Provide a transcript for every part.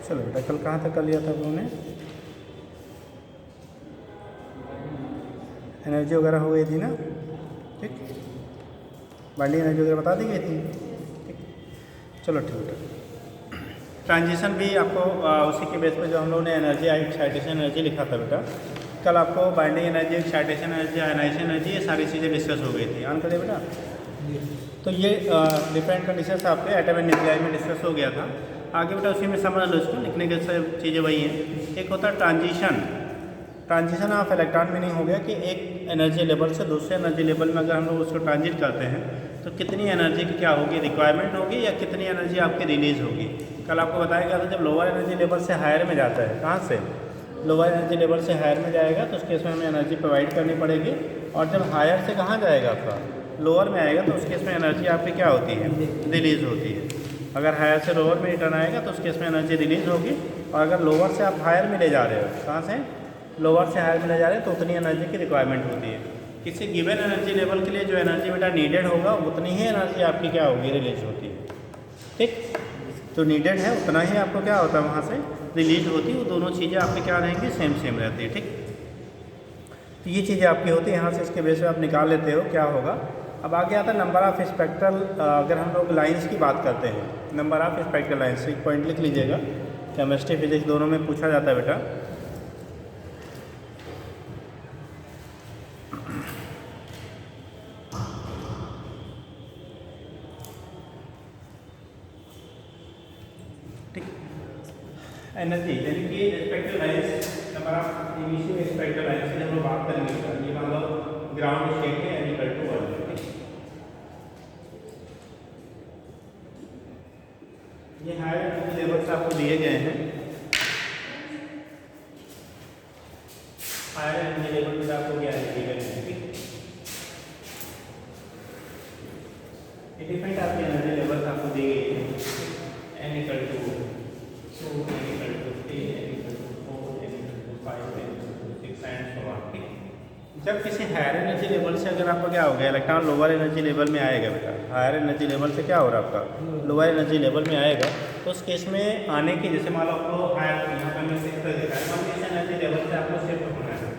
चलो बेटा, कल कहाँ तक कर लिया था उन्होंने? एनर्जी वगैरह हो गई थी ना, ठीक। बाइंडिंग एनर्जी वगैरह बता दी गई थी, ठीक। चलो ठीक है। ट्रांजिशन भी आपको उसी के बेस पे जो हम लोगों ने एनर्जी एक्साइटेशन एनर्जी लिखा था बेटा, कल आपको binding energy, excitation energy, ionisation energy, ये सारी चीज़ें डिस्कस हो गई थी। ऑन करिए बेटा। तो ये डिफरेंट कंडीशन आपके एटम एंड न्यूक्लियाई में डिस्कस हो गया था। आगे बेटा उसी में समझ लो, इसको लिखने के सब चीज़ें वही हैं। एक होता है transition. Transition of electron meaning हो गया कि एक एनर्जी लेवल से दूसरे एनर्जी लेवल में अगर हम लोग उसको ट्रांजिट करते हैं तो कितनी एनर्जी की क्या होगी, रिक्वायरमेंट होगी, या कितनी एनर्जी आपकी रिलीज होगी। कल आपको बताया गया था जब लोअर एनर्जी लेवल से हायर में जाता है, कहाँ से लोअर एनर्जी लेवल से हायर में जाएगा तो उस केस में हमें एनर्जी प्रोवाइड करनी पड़ेगी। और जब हायर से कहाँ जाएगा आपका, लोअर में आएगा, तो उस केस में एनर्जी आपकी क्या होती है, रिलीज़ होती है। अगर हायर से लोअर में रिटर्न आएगा तो उस केस में एनर्जी रिलीज़ होगी। और अगर लोअर से आप हायर में ले जा रहे हो, कहाँ से लोअर से हायर में ले जा रहे हैं, तो उतनी एनर्जी की रिक्वायरमेंट होती है। किसी गिवन एनर्जी लेवल के लिए जो एनर्जी बेटा नीडेड होगा उतनी ही एनर्जी आपकी क्या होगी, रिलीज होती है, ठीक। तो नीडेड है उतना ही आपको क्या होता है वहाँ से रिलीज होती है। वो दोनों चीज़ें आपकी क्या रहेंगी, सेम सेम रहती है, ठीक। तो ये चीज़ें आपकी होती है। यहाँ से इसके बेस पे आप निकाल लेते हो क्या होगा। अब आगे आता है नंबर ऑफ स्पेक्ट्रल। अगर हम लोग लाइंस की बात करते हैं, नंबर ऑफ स्पेक्ट्रल लाइन्स, एक पॉइंट लिख लीजिएगा, केमिस्ट्री फिजिक्स दोनों में पूछा जाता है बेटा। एनर्जी यानी कि spectral lines, number of emission spectral lines की हम लोग बात करेंगे। ये मान लो ग्राउंड स्टेट है एन इक्वल टू 1, ठीक। ये हायर एनर्जी लेवल्स आपको दिए गए हैं। हायर एनर्जी लेवल में आपको क्या दिए गए हैं, ठीक। ये डिफरेंट आपकी एनर्जी लेवल्स आपको दी गई है। N equal to 2, n equal to 3, n equal to 4, n equal to 5, n equal to 6 and so on, ठीक। जब किसी हायर एनर्जी लेवल से अगर आपका क्या हो गया, इलेक्ट्रॉन लोअर एनर्जी लेवल में आएगा बेटा, हायर एनर्जी लेवल से क्या हो रहा है आपका, लोअर एनर्जी लेवल में आएगा, तो उस केस में आने की, जैसे मान लो आपको हायर, यहाँ पर मैं शिफ्ट कर देता है, इस एनर्जी लेवल से आपको शिफ्ट होना है,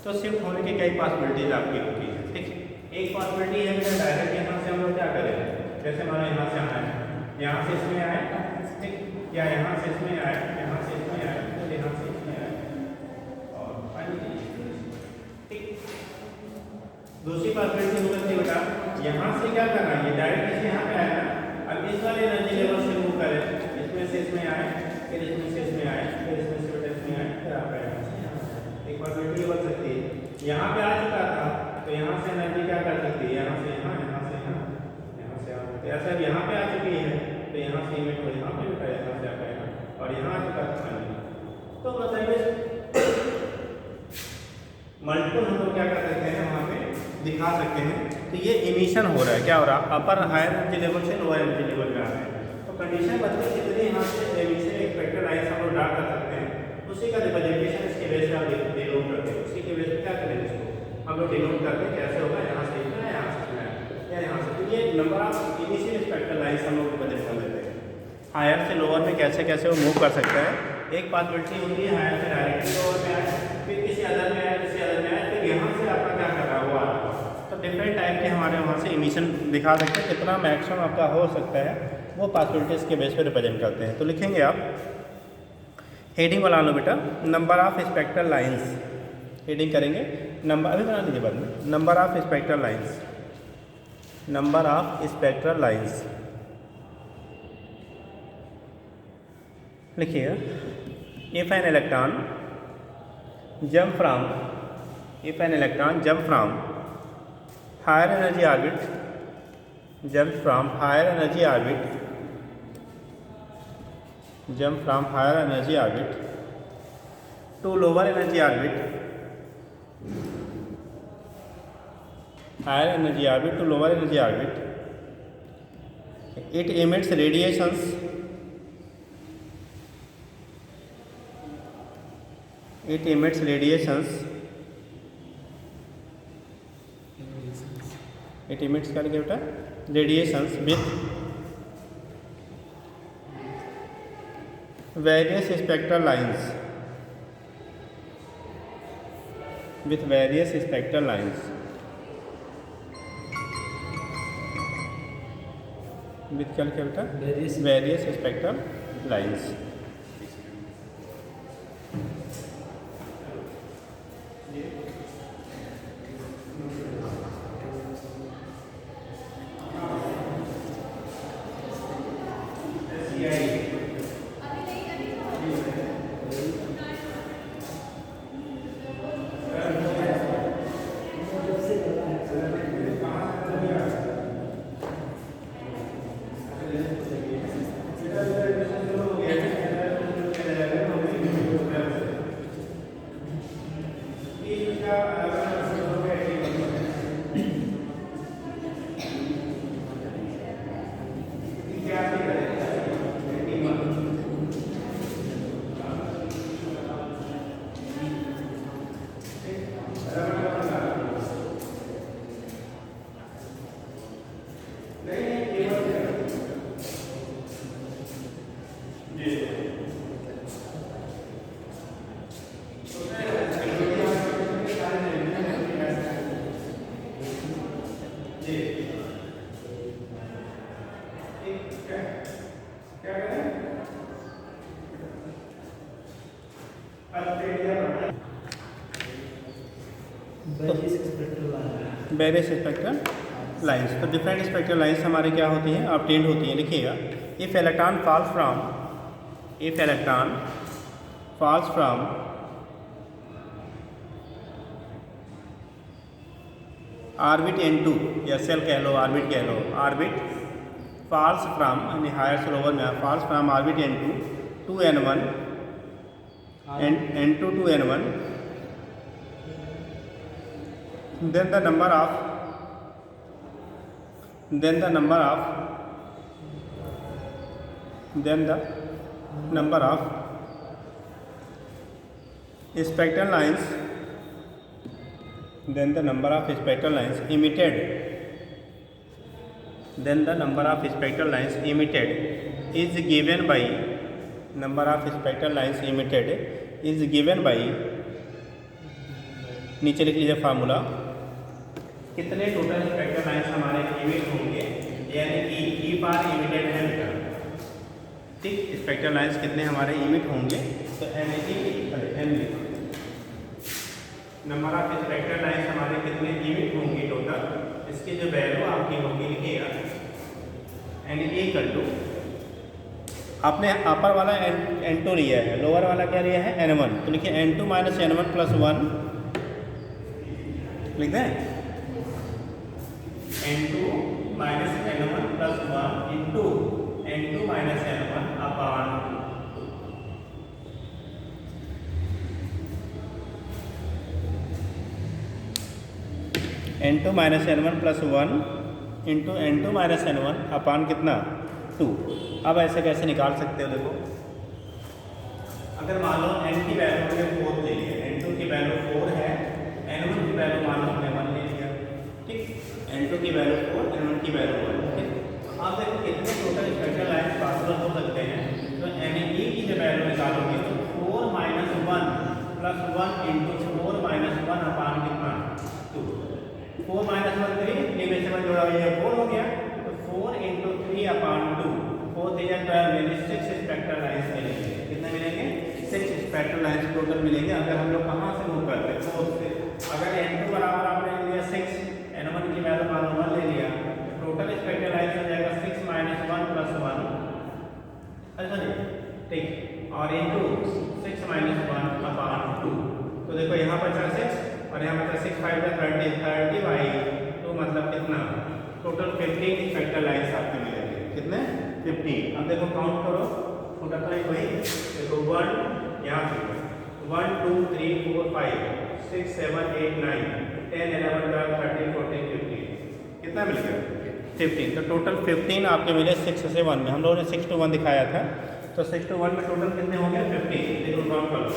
तो शिफ्ट होने की कई पॉसिबिलिटीज आपकी होती है, ठीक। एक पॉसिबिलिटी है कि डायरेक्ट यहाँ से हम लोग क्या करें, जैसे मान लो यहाँ से आना है, यहाँ से इसमें आए, ठीक, या यहाँ से इसमें आए, यहाँ से इसमें आए, तो यहाँ से इसमें आए, और ठीक। दूसरी पॉसिबिलिटी हो सकती है बेटा, यहाँ से क्या करना है, ये डायरेक्ट इसे यहाँ पे आया ना, अब इस वाले एनर्जी लेवल से मूव करें, इसमें से इसमें आए, फिर इसमें से इसमें आए, फिर इसमें से इसमें आए, फिर आप यहाँ से यहाँ से। एक पॉसिबिलिटी हो सकती है यहाँ पे आ चुका था तो यहाँ से एनर्जी क्या कर सकती है, यहाँ से यहाँ, यहाँ से यहाँ, यहाँ से यहाँ, तो ऐसा यहाँ पे आ चुकी है तो यहाँ से इमिट हो, यहाँ पे उठा, यहाँ से आता है, और यहाँ आ चुका था, तो मतलब मल्टीपल हम लोग क्या कर सकते हैं वहाँ पे दिखा सकते हैं। तो ये इमिशन हो रहा है, क्या हो रहा है, अपर हायर एनर्जी लेवल से लोअर एनर्जी लेवल में आ रहे हैं। तो कंडीशन बदले कितने यहाँ से इमिशन एक्सपेक्टेड लाइन्स हम लोग ड्रा कर सकते हैं, उसी का रिप्रेजेंटेशन इसके बेस पे आप डिनोट करते हैं। उसी के बेस पे क्या करेंगे, इसको हम लोग डिनोट करते हैं, कैसे होगा, यहाँ से इतना, यहाँ से इतना, या यहाँ से। तो ये number of initial expected lines हम लोग रिप्रेजेंट कर लेते हैं। हायर से लोअर में कैसे कैसे वो मूव कर सकता है। एक पॉसिबिलिटी होती है हायर से डायरेक्टली लोअर में आए, फिर किसी अदर में आए, किसी अदर में आए, फिर यहाँ से आपका क्या कर रहा है वो आ रहा है। तो डिफरेंट टाइप के हमारे वहाँ से इमिशन दिखा सकते हैं, कितना मैक्सिमम आपका हो सकता है वो पॉसिबिलिटीज़ के बेस पे रिप्रेजेंट करते हैं। तो लिखेंगे आप, हेडिंग बना लो बेटा, number of spectral lines, heading करेंगे नंबर, अभी बना लीजिए बाद में, number of spectral lines, number of spectral lines लिखिएगा। If an electron jump from, if an electron jump from higher energy orbit, jump from higher energy orbit, jump from higher energy orbit to lower energy orbit, higher energy orbit to lower energy orbit, it emits radiations, it emits radiations, it emits करके बेटा radiations various spectral lines, with various spectral lines, with क्या लिखा बेटा, various spectral lines. Various spectral lines, तो different spectral lines हमारे क्या होती हैं, ऑब्टेन्ड होती हैं. लिखिएगा, if electron falls from orbit n2, या सेल कह लो, ऑर्बिट कह लो, ऑर्बिट फॉल्स फ्रॉम हायर से लोअर में, falls from orbit n2 to n1 and n2 to n1, then the number of spectral lines emitted is given by नीचे लिख लीजिए formula, कितने total spectral lines हमारे emit होंगे, यानी कि ई बार इमिटेड है बेटा. ठीक, स्पेक्ट्रल लाइंस कितने हमारे इमिट होंगे, तो n number of spectral lines हमारे कितने इमिट होंगे टोटल, इसकी जो वैल्यू आपकी होगी लिखिएगा, एन इक्वल टू, आपने अपर वाला n2 लिया है, लोअर वाला क्या लिया है n1, तो लिखिए n2 माइनस n1 प्लस 1 लिख दें, n2 minus n1 plus 1 into n2 minus n1 upon 2, n2 minus n1 plus 1 into n2 minus n1 upon कितना 2. अब ऐसे कैसे निकाल सकते हो, देखो, अगर मान लो n की वैल्यू हमने 4 ले लिया, n2 की वैल्यू 4 है, n1 की वैल्यू मान लो हमने 1 ले लिया. ठीक, n2 की वैल्यू 4, n1 की वैल्यू 1. ठीक, आप देखो कितने टोटल स्पेक्ट्रल लाइंस पॉसिबल हो सकते हैं, तो n की जो वैल्यू निकालोगे तो 4 minus 1 plus 1 into 4 minus 1 upon कितना 2. 4 माइनस 1 3, 3 में से 1 जोड़ा हुआ है 4 हो गया, तो 4 इंटू 3 अपॉन 2, 4 3 12 यानी 6 स्पेक्ट्रल लाइंस मिलेंगे. कितने मिलेंगे, 6 स्पेक्ट्रल लाइंस टोटल मिलेंगे. अगर हम लोग कहाँ से मूव करते हैं, 4 से, अगर n2 बराबर आपने लिया 6, n1 की वैल्यू मान लो 1 ले लिया, टोटल स्पेक्ट्रल लाइंस हो जाएगा 6 माइनस 1 प्लस 1, अच्छा जी. ठीक, और इंटू 6 माइनस 1 अपॉन 2, तो देखो यहाँ पर 6 और यहाँ पर 6 5 30 बाई 2 मतलब कितना, टोटल 15 स्पेक्ट्रल लाइंस आपके मिलेंगे. कितने, 15. अब देखो काउंट करो, छोटा सा ही वही देखो, 1 यहाँ से 1 2 3 4 5 6 7 8 9 10 11 12 13 14 15, कितना मिल गया 15. तो टोटल 15 आपके मिले 6 से 1 में. हम लोगों ने 6 to 1 दिखाया था, तो 6 to 1 में टोटल कितने हो गए 15. देखो काउंट कर लो,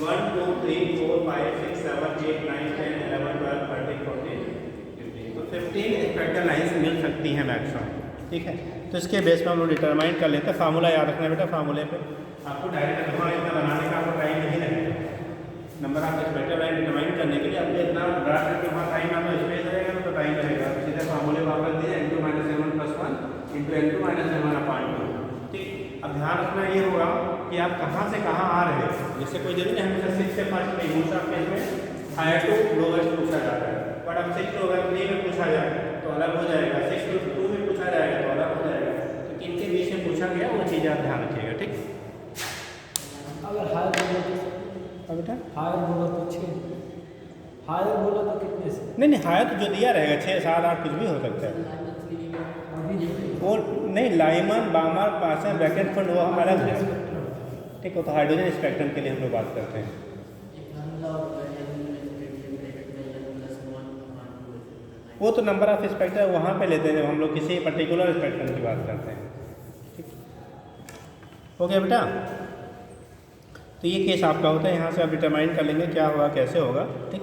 1 2 3 4 5 6 7 8 9 10 11 12 13 14 15. तो 15 स्पेक्ट्रल लाइंस मिल सकती हैं मैक्सिमम. ठीक है, तो तो इसके बेस पे हम लोग डिटरमाइन कर लेते हैं। फार्मूला याद रखना है बेटा, फार्मूले पे आपको डायरेक्ट इतना बनाने का आपको टाइम नहीं लगेगा। Number of spectral line determine करने के लिए आपको इतना ड्रा करके वहाँ टाइम आपको स्पेस रहेगा तो टाइम लगेगा। सीधे फार्मूले वापस दिए n2 - m1 + 1 × n2 - m1/2। ठीक, अब ध्यान रखना ये होगा कि आप कहाँ से कहाँ आ रहे हैं। जैसे कोई जरूरी नहीं हमेशा 6 से 5 में मोस्ट ऑफ केस में हायर टू लोवेस्ट पूछा जाता है, बट अब 6 to अगर 3 में पूछा जाए तो अलग हो जाएगा, 6 to 2 में पूछा जाएगा तो अलग हो जाएगा। तो किनके बीच में पूछा गया वो चीज़ आप ध्यान रखिएगा। ठीक, अगर हायर बोला तो बेटा हायर बोला तो 6, हायर बोला तो कितने से? नहीं हायर तो जो दिया रहेगा 6, 7, 8 कुछ भी हो सकता है। वो नहीं, लाइमन, बामर, पासर, ब्रैकेट फंड वो अलग है। ठीक है, तो हाइड्रोजन स्पेक्ट्रम के लिए हम लोग बात करते हैं। वो तो नंबर ऑफ स्पेक्ट्रम वहाँ पे लेते हैं जब हम लोग किसी पर्टिकुलर स्पेक्ट्रम की बात करते हैं। ठीक, हो गया बेटा। तो ये केस आपका होता है, यहाँ से आप डिटरमाइन कर लेंगे क्या होगा कैसे होगा। ठीक,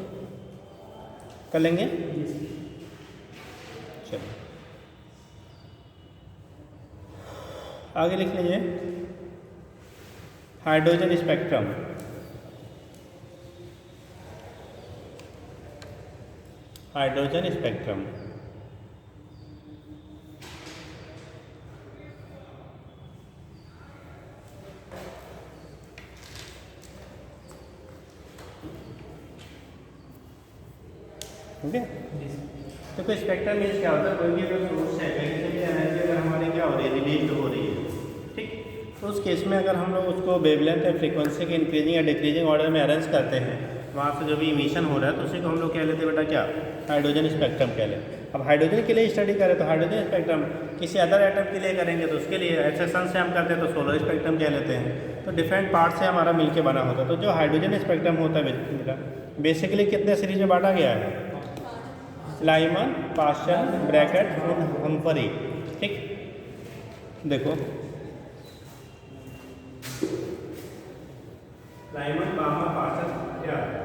कर लेंगे। चलो आगे लिख लीजिए हाइड्रोजन स्पेक्ट्रम। हाइड्रोजन स्पेक्ट्रम ठीक है। तो कोई स्पेक्ट्रम मीन्स क्या होता है, कोई भी अगर सोर्स है कहीं से भी एनर्जी अगर हमारी क्या हो रही है, रिलीज हो रही है। ठीक, तो उस केस में अगर हम लोग उसको वेवलेंथ या फ्रीक्वेंसी के इंक्रीजिंग या डिक्रीजिंग ऑर्डर में अरेंज करते हैं, वहाँ से जो भी इमिशन हो रहा है तो उसी को हम लोग कह लेते हैं बेटा क्या, हाइड्रोजन स्पेक्ट्रम कह लें। अब हाइड्रोजन के लिए स्टडी करें तो हाइड्रोजन स्पेक्ट्रम, किसी अदर एटम के लिए करेंगे तो उसके लिए, ऐसे सन से हम करते हैं तो सोलर स्पेक्ट्रम कह लेते हैं। तो डिफरेंट पार्ट से हमारा मिलके बना होता है। तो जो हाइड्रोजन स्पेक्ट्रम होता है बेटा बेसिकली कितने सीरीज में बांटा गया है, लाइमन, पास्चन, ब्रैकेट, हम्फरी। ठीक, देखो लाइमन, बामर, पास्चन क्या है,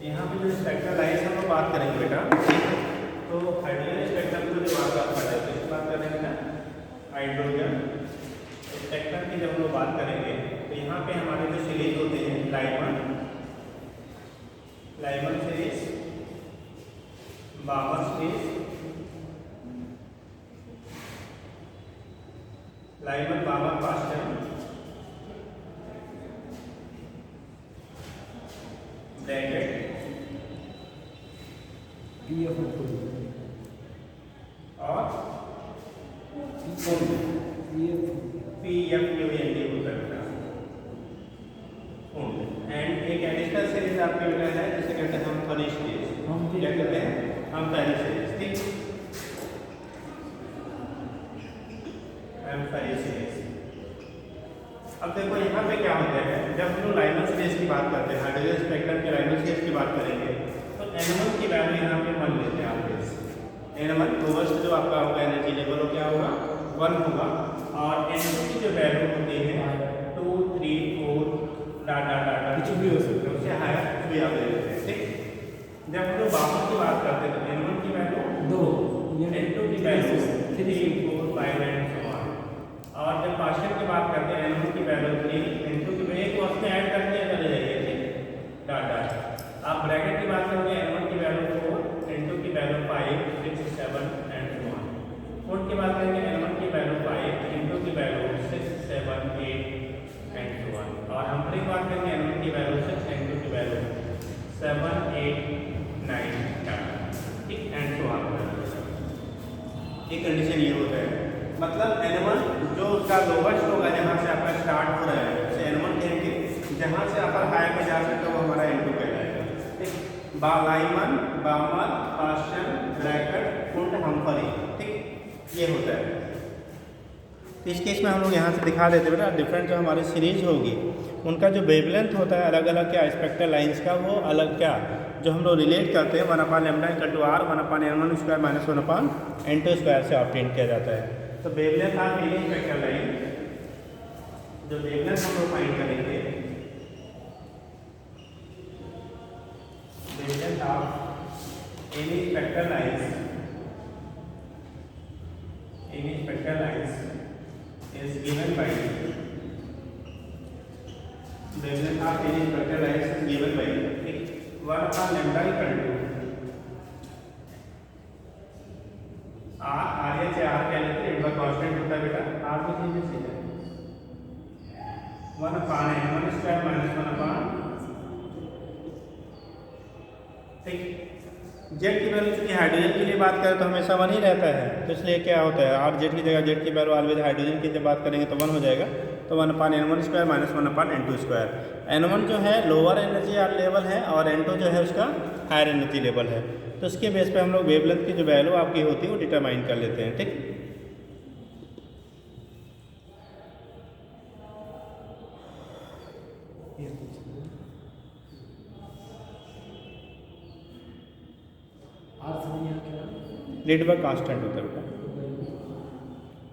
यहाँ पे जो स्पेक्ट्रल लाइन्स हम लोग बात करेंगे बेटा। तो हाइड्रोजन स्पेक्ट्रम को जो बात कर रहे हैं तो बात करेंगे ना, हाइड्रोजन स्पेक्ट्रम की जब हम लोग बात करेंगे तो यहाँ पे हमारे जो सीरीज होते हैं Lyman, Lyman series, Balmer series, Lyman, Balmer, Paschen, bracket, और PFUND होता है एंड एक एडिशनल सीरीज आपके बेटा है जिसे कहते हैं हम्फरी सीरीज। क्या कहते हैं, हम्फरी सीरीज। ठीक, हम्फरी सीरीज। अब देखो यहाँ पे क्या होता है, जब हम लोग लाइमन सीरीज की बात करते हैं, हाइड्रोजन स्पेक्ट्रम के लाइमन सीरीज की बात करेंगे तो N1 की वैल्यू यहाँ पे 1 लेते हैं आप। N1 लोवेस्ट जो आपका होगा एनर्जी लेवल वो क्या होगा, 1 होगा। और N2 की जो वैल्यू होती है 2, 3, 4 डाटा कुछ भी हो सकता है, उससे हायर कुछ भी आप ले लेते हैं। ठीक, जब हम लोग बामर की बात करते हैं तो N1 की वैल्यू 2, N2 की वैल्यू 3, 4, 5 एंड सो ऑन। और जब पास्चन की बात करते हैं N1 की वैल्यू 3, N2 की वैल्यू को उसमें ऐड करके चले जाइए। ठीक, डाटा। आप ब्रैकेट की बात करेंगे N1 की वैल्यू 4, N2 की value 5, 6, 7 and so on. Code की बात करेंगे N1 की वैल्यू 5, N2 की वैल्यू 6, 7, 8 एंड सो ऑन। और हम्फरी की बात करेंगे N1 की वैल्यू 6, N2 की वैल्यू 7, 8, 9 ठीक एंड सो ऑन। एक कंडीशन ये होता है, मतलब N1 जो उसका लोवेस्ट होगा जहाँ से आपका स्टार्ट हो रहा है, जैसे N1 कहेंगे जहाँ से आप हायर में जा सकते हो वो हमारा N2 कहलाएगा। ठीक, लाइमन, बामर, पास्चन, ब्रैकेट, फुंड, हम्फरी। ठीक, ये होता है। तो इस केस में हम लोग यहाँ से दिखा देते हैं बेटा डिफरेंट जो हमारी सीरीज होगी उनका जो वेवलेंथ होता है अलग अलग क्या, स्पेक्ट्रल लाइंस का वो अलग क्या जो हम लोग रिलेट करते हैं 1/λ/r 1/n1² - 1/n2² से ऑब्टेन किया जाता है। तो wavelength of any spectral line, जो वेवलेंथ हम लोग फाइंड करेंगे, wavelength of any spectral wavelength of series vector direction given by ठीक 1/λ equal to R H R क्या लेते हैं इनका कांस्टेंट होता है बेटा आर को चीजें सीधा 1/n1 स्क्वायर माइनस 1/, ठीक। जेड की वैल्यू चूंकि हाइड्रोजन के लिए बात करें तो हमेशा 1 ही रहता है, तो इसलिए क्या होता है आर जेड की जगह जेड की वैल्यू ऑलवेज हाइड्रोजन की जब बात करेंगे तो 1 हो जाएगा, तो 1/n1 square minus 1/n2 square. n1 जो है लोअर एनर्जी लेवल है और n2 जो है उसका हायर एनर्जी लेवल है, तो इसके बेस पे हम लोग वेवलेंथ की जो वैल्यू आपकी होती है वो डिटरमाइन कर लेते हैं, ठीक। रिडबर्ग कांस्टेंट होता है बेटा,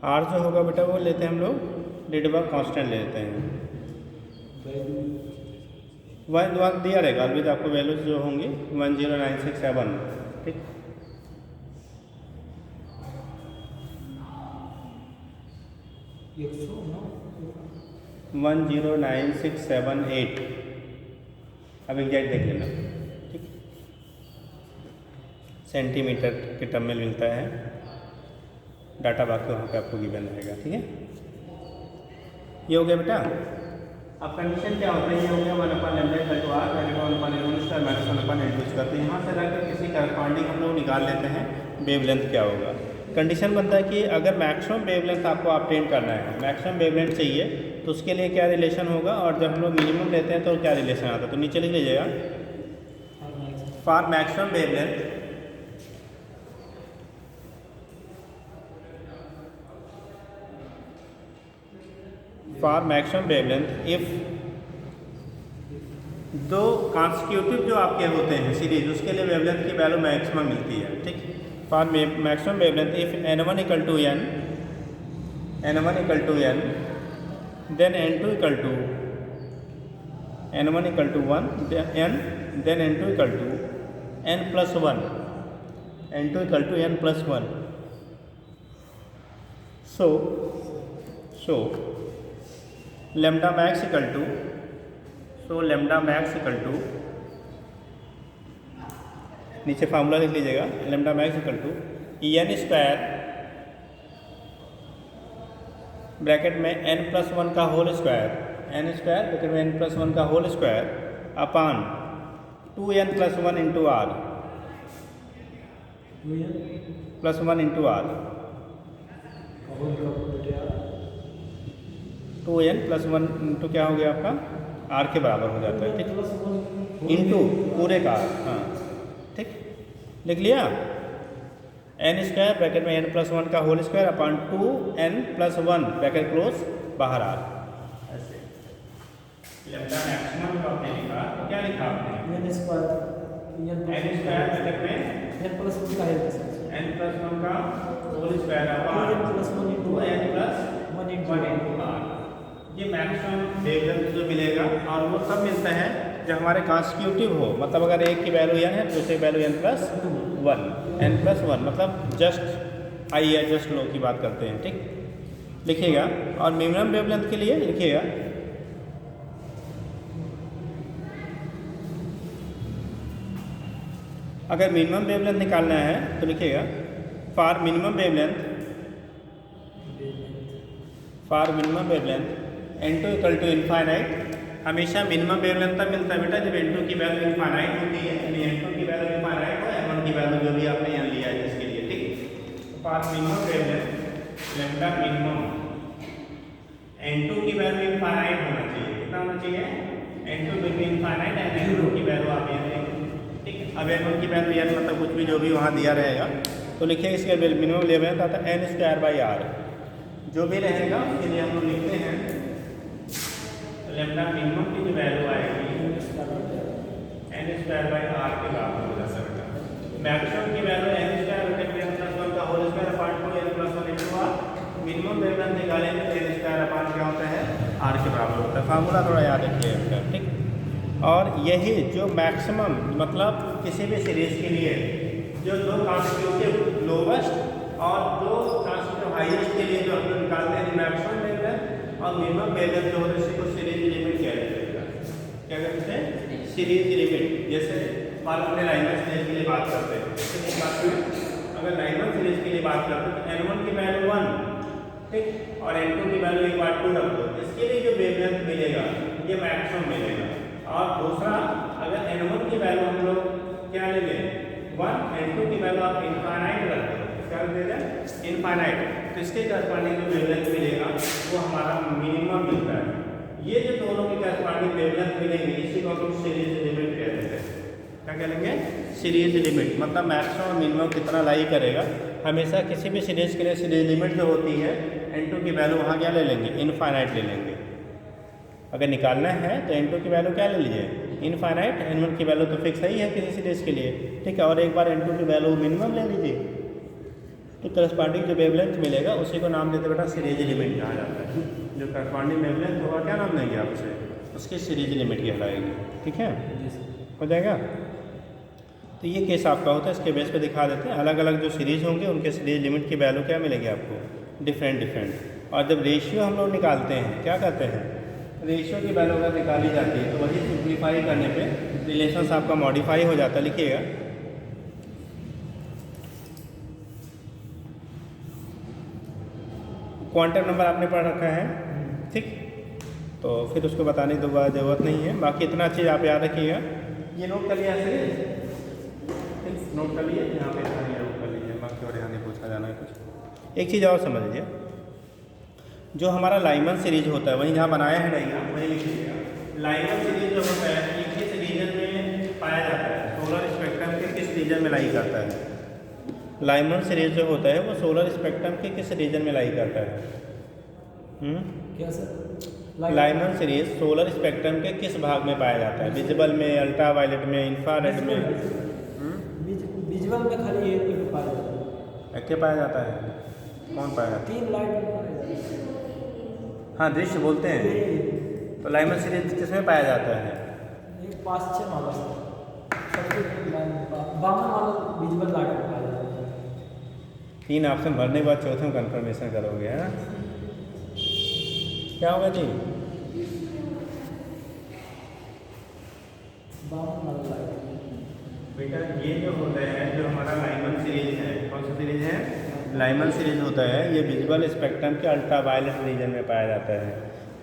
आर जो होगा बेटा वो लेते हैं हम लोग रिडबर्ग कांस्टेंट ले लेते हैं। वन दिया रहेगा अलविदा आपको वैल्यूज जो होंगी 10967, ठीक। एक 109,678 अब एग्जैक्ट देख लेना, ठीक। सेंटीमीटर के टर्म में मिलता है डाटा, बाकी वहाँ पे आपको गिवन रहेगा, ठीक है। ये हो गया बेटा। अब कंडीशन क्या होता है, ये हो गया 1/λ equal to R value 1/n1 square minus 1/n2 square, तो यहाँ से रख किसी करस्पॉन्डिंग हम लोग निकाल लेते हैं वेवलेंथ क्या होगा। कंडीशन बनता है कि अगर मैक्सिमम वेवलेंथ आपको ऑब्टेन करना है, मैक्सिमम वेवलेंथ चाहिए, तो उसके लिए क्या रिलेशन होगा, और जब हम लोग मिनिमम लेते हैं तो क्या रिलेशन आता है, तो नीचे लिख लीजिएगा फॉर मैक्सिमम वेवलेंथ इफ दो कॉन्सिक्यूटिव जो आपके होते हैं सीरीज उसके लिए वेवलेंथ की वैल्यू मैक्सिमम मिलती है, ठीक। For maximum wavelength if n1 equal to n then n2 equal to n1 equal to 1 n then n2 equal to n plus 1 n2 equal to n plus 1। So lambda max equal to नीचे formula लिख लीजिएगा lambda max equal to n square bracket में n plus 1 का whole square bracket में n plus 1 का whole square upon 2n plus 1 into are plus 1 into R 2n plus 1 into क्या हो गया आपका आर के बराबर हो जाता है, ठीक। इंटू पूरे का हाँ, ठीक, लिख लिया n स्क्वायर ब्रैकेट में n प्लस 1 का whole square upon 2n plus 1 bracket close बाहर आर। ऐसे लैम्डा मैक्सिमम जो आपने लिखा तो क्या लिखा आपने n स्क्वायर ब्रैकेट में n प्लस 1 का है n प्लस 1 का whole square upon n plus 1 into n plus 1 into R. ये मैक्सिमम वेवलेंथ जो मिलेगा और वो सब मिलता है जब हमारे कॉन्सिक्यूटिव हो, मतलब अगर एक की वैल्यू n है तो दूसरे की वैल्यू n प्लस 1 मतलब जस्ट हाई या जस्ट लो की बात करते हैं, ठीक। लिखिएगा और मिनिमम वेवलेंथ के लिए लिखिएगा अगर मिनिमम वेवलेंथ निकालना है तो लिखिएगा for minimum wavelength n2 equal to infinite. हमेशा मिनिमम वेवलेंथ तब मिलता है बेटा जब n2 की वैल्यू इनफाइनाइट होती है, यानी n2 की वैल्यू इनफाइनाइट हो n1 की वैल्यू जो भी आपने यहाँ लिया है इसके लिए, ठीक। For minimum wavelength lambda minimum n2 की वैल्यू इनफाइनाइट होना चाहिए, कितना होना चाहिए n2 बिल्कुल इनफाइनाइट एंड n2 की वैल्यू आप यहाँ देखें, ठीक। अब n1 की वैल्यू यार मतलब कुछ भी जो भी वहाँ दिया रहेगा तो लिखिए इसके मिनिमम वेवलेंथ आता है n स्क्वायर बाई आर, जो भी रहेगा उसके लिए हम लोग लिखते हैं लैम्डा मिनिमम की जो वैल्यू आएगी n स्क्वायर बाई आर के बराबर हो जाता है बेटा। मैक्सिमम की वैल्यू n स्क्वायर ब्रैकेट में n प्लस 1 का whole square upon 2n plus 1 into R. Minimum wavelength निकालेंगे तो n स्क्वायर अपॉन क्या होता है आर के बराबर होता है। फार्मूला थोड़ा याद रखिएगा, ठीक। और यही जो मैक्सिमम मतलब किसी भी सीरीज के लिए जो दो कॉन्सिक्यूटिव लोवेस्ट और दो कॉन्सिक्यूटिव हाईएस्ट के लिए जो हम लोग निकालते हैं मैक्सिमम वेवलेंथ और मिनिमम वेवलेंथ जो होता है इसको सीरीज लिमिट किया जाएगा। क्या कहते हैं, सीरीज लिमिट। जैसे मान लो अपने लाइनर सीरीज के लिए बात करते हैं, कितनी बात करें, अगर लाइनर सीरीज के लिए बात करते हैं तो n1 की वैल्यू 1, ठीक, और n2 की वैल्यू एक बार 2 रख दो, इसके लिए जो वेवलेंथ मिलेगा ये मैक्सिमम मिलेगा। और दूसरा, अगर n1 की वैल्यू हम लोग क्या ले लें 1, n2 की वैल्यू आप इनफाइनाइट रख दो, क्या दे दें इनफाइनाइट, तो इसके करस्पॉन्डिंग जो वेवलेंथ मिलेगा वो हमारा मिनिमम मिलता है। ये जो दोनों के करस्पॉन्डिंग वेवलेंथ मिलेंगे इसी को हम सीरीज लिमिट कहते हैं। क्या कहेंगे, सीरीज लिमिट, मतलब मैक्सिमम और मिनिमम कितना लाई करेगा। हमेशा किसी भी सीरीज के लिए सीरीज लिमिट जो होती है n2 की वैल्यू वहाँ क्या ले लेंगे, इनफाइनाइट ले लेंगे। अगर निकालना है तो n2 की वैल्यू क्या ले लीजिए, इनफाइनाइट, n1 की वैल्यू तो फिक्स ही है किसी सीरीज के लिए, ठीक है, और एक बार n2 की वैल्यू मिनिमम ले लीजिए, तो करस्पॉन्डिंग जो वेवलेंथ मिलेगा उसी को नाम देते बेटा सीरीज लिमिट कहा जाता है। जो करस्पॉन्डिंग वेवलेंथ होगा क्या नाम देंगे आप उसे, उसकी सीरीज लिमिट कहलाएगी, ठीक है, हो जाएगा। तो ये केस आपका होता है, इसके बेस पे दिखा देते हैं। अलग अलग जो सीरीज होंगे उनके सीरीज लिमिट की वैल्यू क्या मिलेगी आपको, डिफरेंट डिफरेंट। और जब रेशियो हम लोग निकालते हैं, क्या करते हैं, रेशियो की वैल्यू अगर निकाली जाती है तो वही सिंप्लीफाई करने पे रिलेशंस आपका मॉडिफाई हो जाता है। लिखिएगा, क्वांटम नंबर आपने पढ़ रखा है, ठीक, तो फिर उसको बताने की दोबारा ज़रूरत नहीं है। बाकी इतना चीज़ आप याद रखिएगा, ये नोट कर लिया सीरीज, नोट कर लिए, यहाँ पे नोट कर लीजिए, बाकी और यहाँ नहीं पूछा जाना है कुछ। एक चीज़ और समझ लीजिए, जो हमारा लाइमन सीरीज होता है वहीं जहाँ बनाया है डायग्राम वहीं लिख लीजिएगा। लाइमन सीरीज जो होता है ये किस रीजन में पाया जाता है, सोलर स्पेक्ट्रम के किस रीजन में लाई करता है। लाइमन सीरीज जो होता है वो सोलर स्पेक्ट्रम के किस रीजन में लाई करता है, क्या sir, Lyman series solar spectrum के किस भाग में पाया जाता है, विजिबल में, अल्ट्रावायलेट में, इंफ्रारेड में। विजुअल में खाली एक ही पाया जाता है, क्या पाया जाता है, कौन पाया जाता है, 3 लाइट में पाया जाता है। हाँ दृश्य बोलते हैं। तो लाइमन सीरीज किसमें पाया जाता है, एक 5-6 वाला बामन वाला विजुअल लाइट में पाया जाता है। 3 ऑप्शन भरने के बाद चौथे में कंफर्मेशन करोगे, है ना, क्या होगा जी, बामन वाला लाइट। बेटा ये जो होता है, जो हमारा लाइमन सीरीज है, कौन सा सीरीज है, लाइमन सीरीज होता है, ये विजुअल स्पेक्ट्रम के अल्ट्रावायलेट रीजन में पाया जाता है।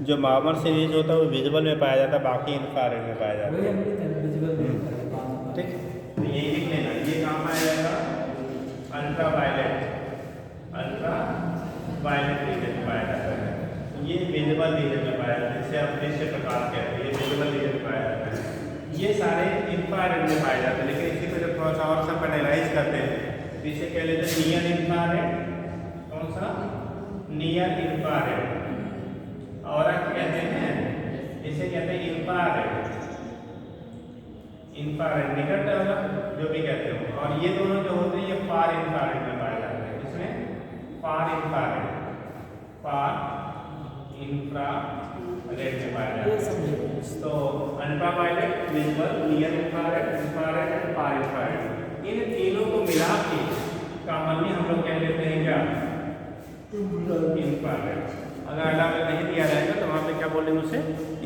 जो बामर सीरीज होता है वो विजुअल में पाया जाता है, बाकी इंफ्रारेड में पाया जाता है, ठीक। तो यही लिख लेना, ये कहाँ पाया जाएगा, अल्ट्रावायलेट, अल्ट्रावायलेट रीजन में पाया जाता है। ये विजुअल रीजन में पाया जाता है, जिसे आप दृश्य प्रकाश कहते हैं, ये विजुअल रीजन में पाया जाता है। ये सारे इंफ्रारेड में पाए जाते हैं, लेकिन इसी को जब थोड़ा सा और सब एनालाइज करते हैं तो इसे कह लेते हैं नियर इंफ्रारेड, कौन सा, नियर इंफ्रारेड, और कहते हैं इसे कहते हैं इंफ्रारेड, इंफ्रारेड निकट वाला जो भी कहते हो। और ये दोनों जो होते हैं ये फार इंफ्रारेड में पाए जाते हैं, इसमें फार इंफ्रारेड, फार इंफ्रारेड में पाया जाता है। तो ultraviolet, visual, near infrared, infrared and far infrared, इन तीनों को मिला के कॉमनली हम लोग कह लेते हैं क्या, इंफ्रारेड। अगर अलग नहीं दिया जाएगा तो वहाँ पे क्या बोलेंगे उसे,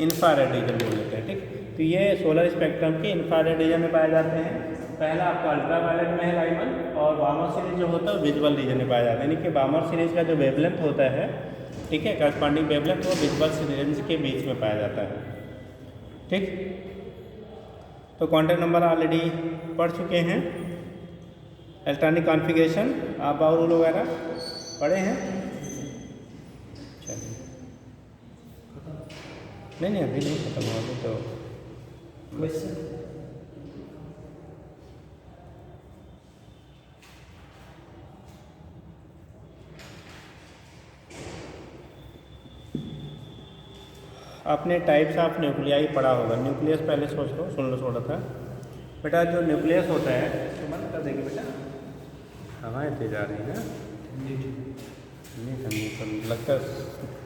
इंफ्रारेड रीजन बोल लेते हैं, ठीक। तो ये सोलर स्पेक्ट्रम के इंफ्रारेड रीजन में पाए जाते हैं। पहला आपका अल्ट्रावायलेट में है लाइमन, और बामर सीरीज जो होता है विजुअल रीजन में पाया जाता है, यानी कि बामर सीरीज का जो वेवलेंथ होता है, ठीक है, करस्पॉन्डिंग वेवलेंथ वो विजुअल सीरीज के बीच में पाया जाता है, ठीक। तो क्वांटम नंबर ऑलरेडी पढ़ चुके हैं, इलेक्ट्रॉनिक कॉन्फ़िगरेशन आप और रूल वगैरह पढ़े हैं, चलिए, नहीं अभी नहीं खत्म हुआ, अभी तो क्वेश्चन आपने टाइप्स ऑफ न्यूक्लियाई पढ़ा होगा। न्यूक्लियस पहले सोच लो, सुन लो थोड़ा सा बेटा। जो न्यूक्लियस होता है तो बंद कर देंगे बेटा, हवाएं तेज आ रही है, नहीं ठंडी तो लगता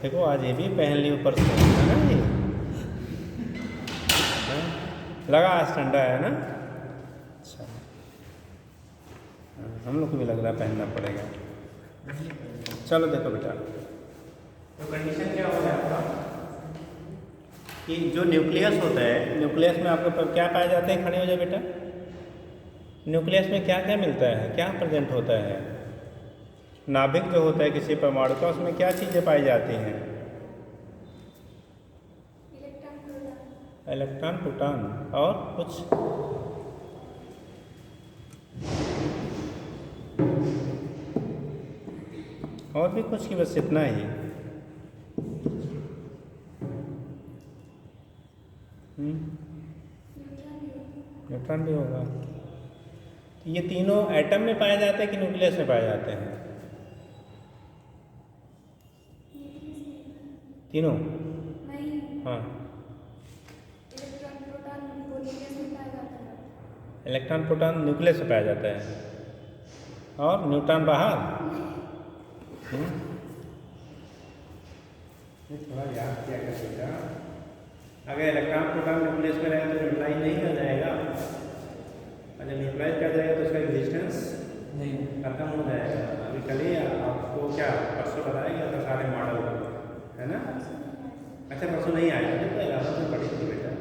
देखो आज ये भी पहन ली ऊपर से, है ना, ये लगा आज ठंडा है ना, अच्छा हम लोग को भी लग रहा है पहनना पड़ेगा। चलो देखो बेटा, तो कंडीशन क्या हो गया आपका, कि जो न्यूक्लियस होता है, न्यूक्लियस में आपको क्या पाए जाते हैं, खड़े हो जाए बेटा, न्यूक्लियस में क्या क्या मिलता है, क्या प्रेजेंट होता है, नाभिक जो होता है किसी परमाणु का, उसमें क्या चीज़ें पाई जाती हैं, इलेक्ट्रॉन, प्रोटॉन और कुछ, और भी कुछ की, बस इतना ही। न्यूट्रॉन भी होगा। तो ये तीनों एटम में पाए जाते हैं कि न्यूक्लियस में पाए जाते हैं, तीनों? हाँ, इलेक्ट्रॉन प्रोटॉन न्यूक्लियस से पाया जाता है और न्यूट्रॉन बाहर। थोड़ा याद किया करिएगा, अगर इलेक्ट्रॉन प्रोटॉन न्यूक्लियस में रहेगा तो न्यूट्रलाइज नहीं कर जाएगा, और जब न्यूट्रलाइज कर जाएगा तो उसका एग्जिस्टेंस नहीं खत्म हो जाएगा। अभी कल ही आपको क्या परसों बताया गया था सारे मॉडल, है ना? अच्छा, परसों नहीं आया था, तो इलाहाबाद में पढ़ी थी बेटा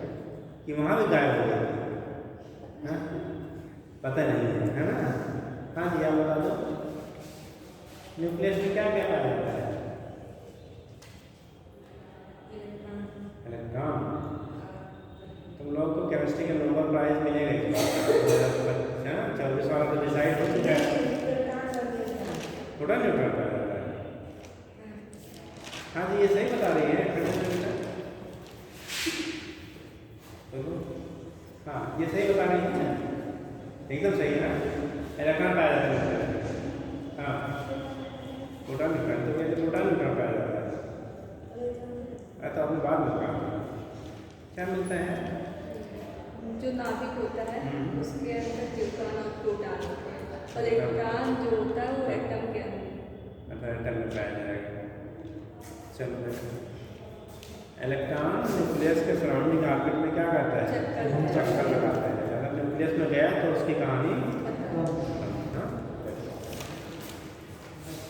कि वहाँ भी गायब हो गया था, पता नहीं है ना? हाँ जी, आप बता दो न्यूक्लियस में क्या क्या पाया जाता है? इलेक्ट्रॉन। तुम लोग को केमिस्ट्री का नोबेल प्राइज मिलेगा इस बार, 24 वाला तो डिसाइड हो चुका है, थोड़ा न्यूट्रॉन पाया जाता है। हाँ जी, ये सही बता रही है, हाँ ये सही बता रही है, एकदम सही है ना? इलेक्ट्रॉन पाया जाता है, हाँ, प्रोटॉन न्यूट्रॉन, तो ये प्रोटॉन न्यूट्रॉन पाया जाता है। तो अपने बाद में कहा क्या मिलता है, जो नाभिक होता है उसके अंदर न्यूट्रॉन और प्रोटॉन होते हैं, और इलेक्ट्रॉन जो होता है वो एटम के अंदर, मतलब एटम में पाया जाएगा। चलो, इलेक्ट्रॉन न्यूक्लियस के सराउंडिंग ऑर्बिट में क्या करता है, चक्कर लगाता है। अगर न्यूक्लियस में गया तो उसकी कहानी,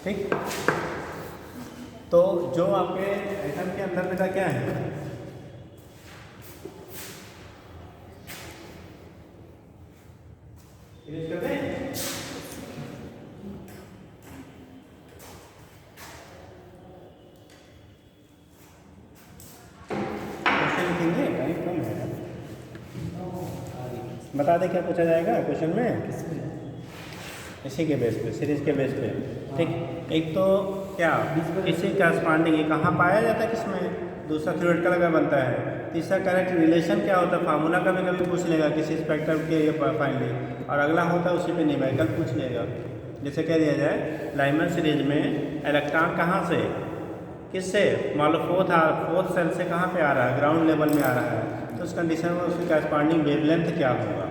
ठीक। तो जो आपके एटम के अंदर बेटा क्या है, कर दें? लिखेंगे, टाइम कम है, बता दें क्या पूछा जाएगा क्वेश्चन में, इसी के बेस पे, सीरीज के बेस पे, ठीक। एक तो क्या किसी करस्पॉन्डिंग, ये कहाँ पाया जाता है, किसमें, दूसरा थ्योरेटिकल अगर बनता है, तीसरा करेक्ट रिलेशन क्या होता है, फार्मूला का भी कभी पूछ लेगा किसी स्पेक्ट्रम के ये फाइनली, और अगला होता है उसी पे न्यूमेरिकल पूछ लेगा। जैसे कह दिया जाए लाइमन सीरीज में इलेक्ट्रॉन कहाँ से, किससे, मान लो फोर्थ सेल से कहाँ पे आ रहा है, ग्राउंड लेवल में आ रहा है, तो उस कंडीशन में उसकी करस्पॉन्डिंग वेवलेंथ क्या होगा,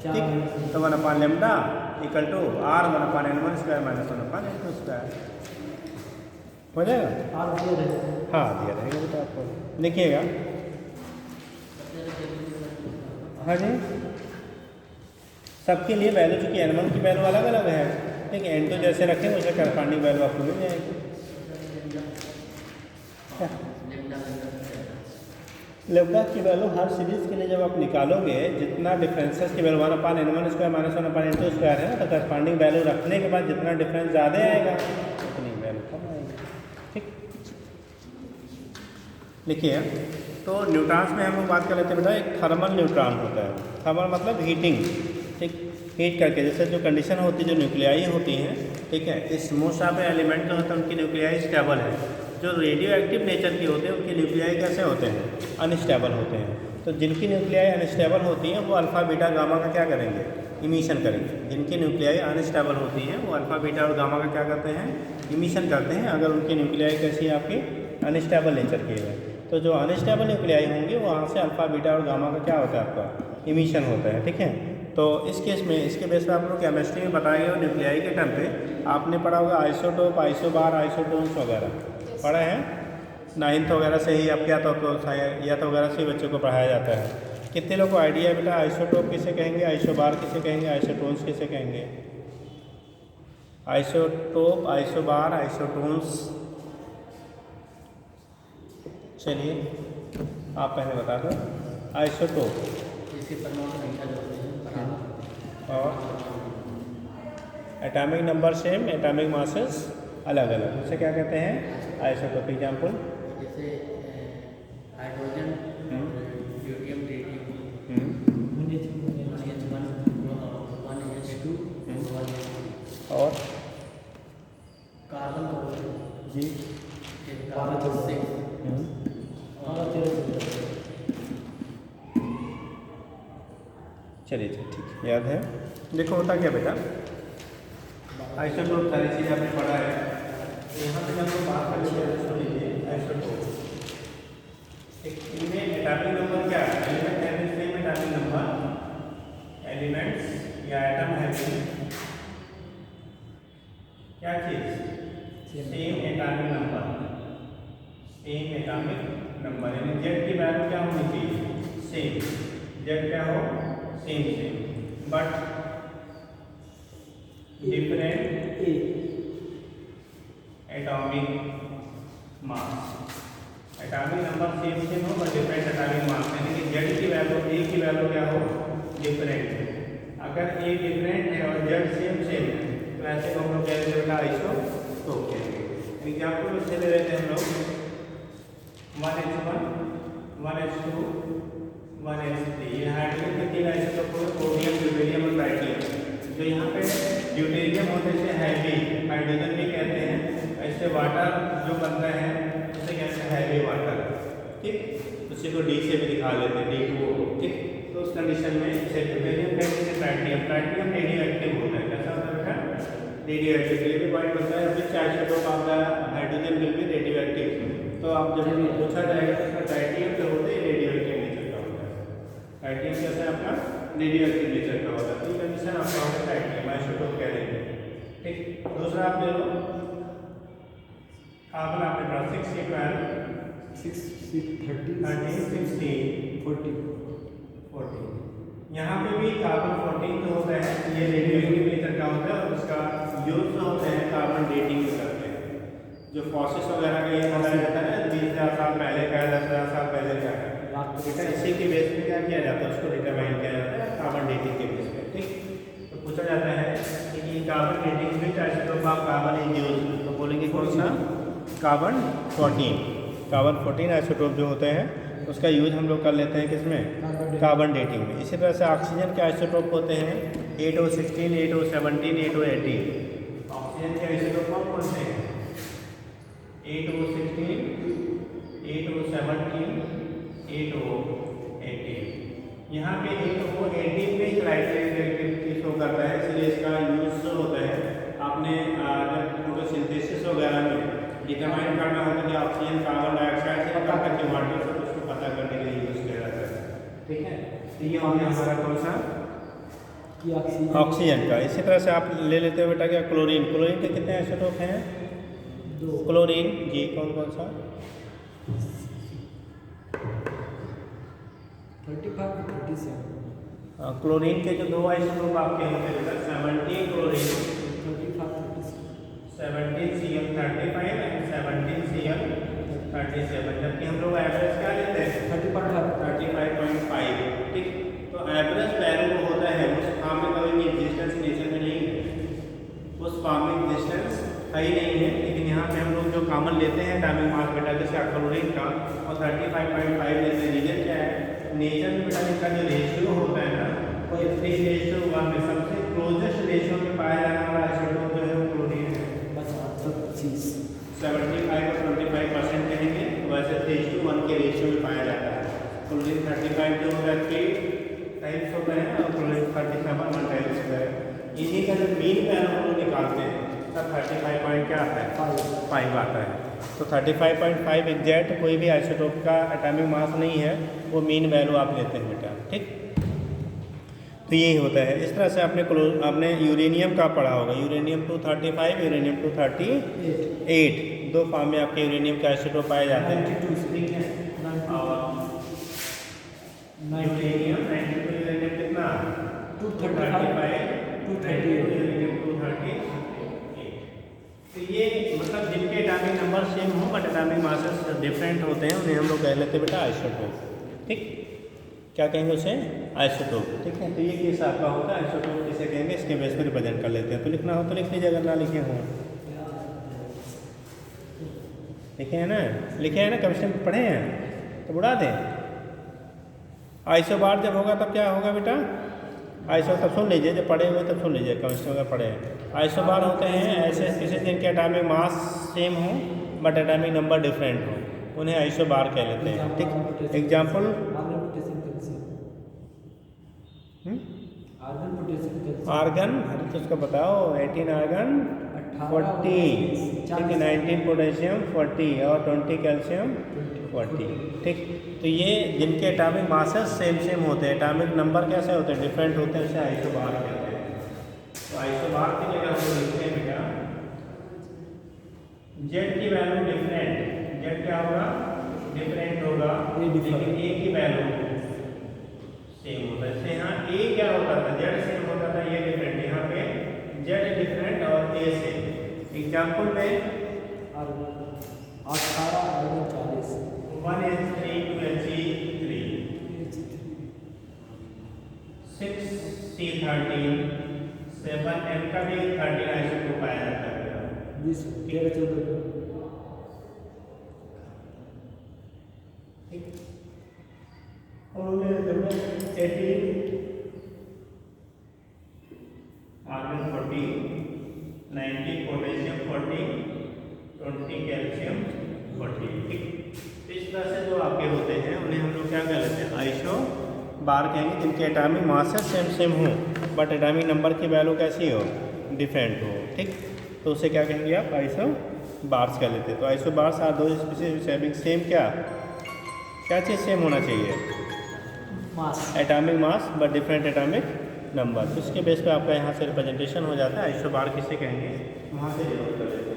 ठीक। तो 1/λ equal to R 1/n1² - 1/n2² हो जाएगा। हाँ दिया रहेगा बेटा आपको, लिखिएगा। हाँ जी, सबके लिए वैल्यू, चूँकि n1 की वैल्यू अलग अलग है, ठीक है, n2 जैसे रखें उसे करस्पॉन्डिंग वैल्यू आपको मिल जाएगी। लेब्डा की वैल्यू हर सीरीज के लिए जब आप निकालोगे, जितना डिफरेंसेस की वैल्यू 1/n1² - 1/n2² है, तो करस्पॉन्डिंग वैल्यू रखने के बाद जितना डिफरेंस ज़्यादा आएगा उतनी वैल्यू कम आएगी, ठीक। लिखिए, तो न्यूट्रॉन्स में हम लोग बात कर लेते हैं बेटा, एक थर्मल न्यूट्रॉन होता है, थर्मल मतलब हीटिंग, ठीक, हीट करके, जैसे जो कंडीशन होती है, जो न्यूक्लियाई होती हैं, ठीक है, इस मोस्ट ऑफ एलिमेंट जो होता है उनकी न्यूक्लियाई स्टेबल है, जो रेडियो एक्टिव नेचर की होते हैं उनकी न्यूक्लियाई कैसे होते हैं, अनस्टेबल होते हैं। तो जिनकी न्यूक्लियाई अनस्टेबल होती हैं वो अल्फ़ा बीटा गामा का क्या करेंगे, इमिशन करेंगे। जिनकी न्यूक्लियाई अनस्टेबल होती हैं वो अल्फ़ा बीटा और गामा का क्या करते हैं, इमिशन करते हैं, अगर उनकी न्यूक्लियाई कैसी है, आपकी अनस्टेबल नेचर की है। तो जो अनस्टेबल न्यूक्लियाई होंगी वहाँ से अल्फ़ा बीटा और गामा का क्या होता है, आपका इमिशन होता है, ठीक है। तो इस केस में, इसके बेस पर आप लोग केमिस्ट्री में बताए गए न्यूक्लियाई के टर्म पे आपने पढ़ा होगा आइसोटोप, आइसोबार, आइसोटोन्स वगैरह पढ़ा है, 9th वगैरह से ही, अब क्या तो या तो वगैरह से ही बच्चों को पढ़ाया जाता है। कितने लोगों को आइडिया है बेटा, आइसोटोप किसे कहेंगे, आइसोबार किसे कहेंगे, आइसोटोन्स किसे कहेंगे? आइसोटोप, आइसोबार, आइसोटोन्स, चलिए आप पहले बता दो। आइसोटोप इसके परमाणु संख्या जो होते हैं बराबर और atomic number same, atomic masses अलग अलग, उसे क्या कहते हैं? आइसोटोप। एग्जाम्पल जैसे हाइड्रोजन, ड्यूटियम, ट्रिटियम, और कार्बन जी कार्बन से चलिए ठीक, याद है। देखो होता क्या बेटा, आइसोटोप सारी चीज़ आपने पढ़ा है। यहाँ पे जब हम बात कर रहे हैं सुन लीजिए, आइसोटोप इनमें एटॉमिक नंबर क्या है? Element having same atomic number, elements या एटम हैविंग क्या चीज़? Same atomic number, same atomic number, यानी जेड की वैल्यू क्या होनी चाहिए? सेम। जेड क्या हो? Same same, but different atomic mass. Atomic number same same हो बट डिफरेंट एटॉमिक मास, यानी कि जेड की वैल्यू, ए की वैल्यू क्या हो? डिफरेंट। अगर ए डिफरेंट है और जेड सेम सेम है तो ऐसे को हम लोग कह देते हैं आइसोटोप कहेंगे। एग्जाम्पल इससे ले लेते हैं हम लोग 1H1, 1H2, 1H3। ये हाइड्रोजन के तीन आइसोटोप हो, सोडियम, ड्यूटेरियम और ट्राइटियम। जो यहाँ पे ड्यूटेरियम होने से हैवी हाइड्रोजन भी कहते हैं, ऐसे वाटर जो बनता है उसे कहते हैं हैवी वाटर, ठीक। उसी को डी से भी दिखा लेते हैं, D2O, ठीक। तो उस कंडीशन में इसे ड्यूटेरियम कहते हैं, ट्राइटियम रेडियो एक्टिव होता है। कैसा होता है बेटा? Radioactive. ये भी पॉइंट बनता है which isotope of the hydrogen will be radioactive. तो आप जब पूछा जाएगा तो इसका ट्राइटियम जो होता है रेडियो एक्टिव नेचर का होता है। ट्राइटियम कैसा है आपका? रेडियो एक्टिव नेचर का होता है। तो कंडीशन आपका होता है ट्राइटियम आइसोटोप कह देंगे, ठीक। दूसरा आप ले लो कार्बन, आपने पढ़ा 6C12, 13, 16, 14। यहाँ पे भी कार्बन 14 जो होता है ये रेडियो एक्टिव नेचर का होता है और उसका यूज जो होता है कार्बन डेटिंग करते हैं। जो प्रोसेस वगैरह का ये बताया जाता है 20,000 साल पहले का, 10,000 साल पहले का है, बेटा इसी के बेस पे क्या किया जाता है? उसको डिटरमाइन किया जाता है कार्बन डेटिंग के बेस पे, ठीक। तो पूछा जाता है कि carbon dating which isotope of carbon is used, तो बोलेंगे कौन सा? कार्बन 14। कार्बन 14 आइसोटोप जो होते हैं उसका यूज हम लोग कर लेते हैं किसमें? कार्बन डेटिंग में। इसी तरह से ऑक्सीजन के आइसोटोप होते हैं 8O16, 8O17, 8O18। ऑक्सीजन के आइसोटोप कौन से हैं? 8O16, 8O17, 8O18। यहाँ पे 8O18 में क्राइटेरिया शो करता है, इसलिए इसका यूज जो होता है आपने जब फोटोसिंथेसिस वगैरह में डिटरमाइन करना होता है कि ऑक्सीजन कार्बन डाइऑक्साइड से निकालता है वाटर से, तो उसको पता करने के लिए यूज किया जाता है, ठीक है। तो ये हो गया हमारा कौन सा? ऑक्सीजन का। इसी तरह से आप ले लेते हो बेटा क्या? क्लोरीन। क्लोरीन के कितने आइसोटोप हैं? 2। क्लोरीन जी कौन कौन सा? 35 to 37। क्लोरीन के जो 2 आइसोटोप आपके होते हैं बेटा 17 क्लोरीन, 17Cl35 एंड 17Cl37, जबकि हम लोग एवरेज क्या लेते हैं? 35.5, ठीक। तो एवरेज वैल्यू जो होता है उस फॉर्म में कभी भी एग्जिस्टेंस नेचर में नहीं है, उस फॉर्म में एग्जिस्टेंस है ही नहीं है। लेकिन यहाँ पे हम लोग जो कॉमन लेते हैं एटॉमिक मास बेटा जैसे क्लोरीन का और 35.5 लेते हैं। रीजन क्या है? नेचर में बेटा इनका जो रेशियो होता है ना वो 3:1 में सबसे क्लोजेस्ट रेशियो में पाया जाने वाला आइसोटोप जो है वो क्लोरीन है। 75 और 25% कहेंगे, वैसे 3:1 के रेशियो में पाया जाता है। क्लोरीन 35 जो होगा 3 टाइम्स होता है और क्लोरीन 37 1 टाइम्स होता है। इन्हीं का जो मीन वैल्यू हम लोग निकालते हैं तब 35 पॉइंट क्या आता है? 5 आता है। तो 35.5 एग्जैक्ट कोई भी आइसोटोप का एटॉमिक मास नहीं है, वो मीन वैल्यू आप लेते हैं बेटा, ठीक। तो यही होता है। इस तरह से आपने यूरेनियम का पढ़ा होगा, यूरेनियम 235, यूरेनियम 238, 2 फॉर्म में आपके यूरेनियम के आइसोटोप पाए जाते हैं। और यूरेनियम 92 यूरेनियम कितना? 235, 238 यूरेनियम 238। तो ये मतलब जिनके एटॉमिक नंबर सेम हो बट एटॉमिक मासेस डिफरेंट होते हैं उन्हें हम लोग कह लेते हैं बेटा आइसोटोप। ठीक, क्या कहेंगे उसे? आइसोटोप। ठीक है, तो ये केस आपका होगा आइसोटोप किसे कहेंगे, इसके बेस पर रिप्रेजेंट कर लेते हैं। तो लिखना हो तो लिख लीजिए, अगर ना लिखे हों। लिखे हैं ना, लिखे हैं ना, केमिस्ट्री में पढ़े हैं तो बुढ़ा दें। आइसोबार जब होगा तब क्या होगा बेटा? आइसो तब सुन लीजिए, जब पढ़े हुए तब सुन लीजिए, केमिस्ट्री में पढ़े हैं। आइसोबार होते हैं ऐसे किसी जिनके एटॉमिक मास सेम हो बट एटॉमिक नंबर डिफरेंट हो, उन्हें आइसोबार कह लेते हैं। ठीक, एग्जाम्पल आर्गन, अरे तो उसका बताओ। 18 आर्गन 40, ठीक है, 19 पोटेशियम 40 और 20 कैल्शियम 40। ठीक, तो ये जिनके एटॉमिक मासेस सेम सेम होते हैं, एटॉमिक नंबर कैसे होते हैं? डिफरेंट होते हैं, उसे आइसोबार कहते हैं। तो आइसोबार की जगह हम लिखते हैं बेटा जेड की वैल्यू डिफरेंट। जेड क्या होगा? डिफरेंट होगा, लेकिन ए की वैल्यू सेम होता है। जैसे यहाँ ए क्या होता था? जेड सेम होता था, ये डिफरेंट। यहाँ पे जेड डिफरेंट और ए सेम। एग्जाम्पल में 1H3 2He3 6C13 7M का भी 13 आइसोटोप पाया जाता है। और 18 आर्गन 40 90 पोटेशियम 40 20 कैल्शियम 40। ठीक, इस तरह से जो आपके होते हैं उन्हें हम लोग क्या कह लेते हैं? आइसो बार कहेंगे, जिनके एटॉमिक मासेस सेम सेम हो बट एटॉमिक नंबर की वैल्यू कैसी हो? डिफरेंट हो। ठीक, तो उसे क्या कहेंगे आप? आइसो बार्स कह लेते हैं। तो आइसो बार्स आर दो स्पीशीज हैविंग सेम क्या चीज़ सेम होना चाहिए? Atomic mass but different atomic number. तो इसके बेस पे आपका यहाँ से रिप्रेजेंटेशन हो जाता है। आइसोबार किसे कहेंगे वहाँ से डिनोट कर लेते हैं।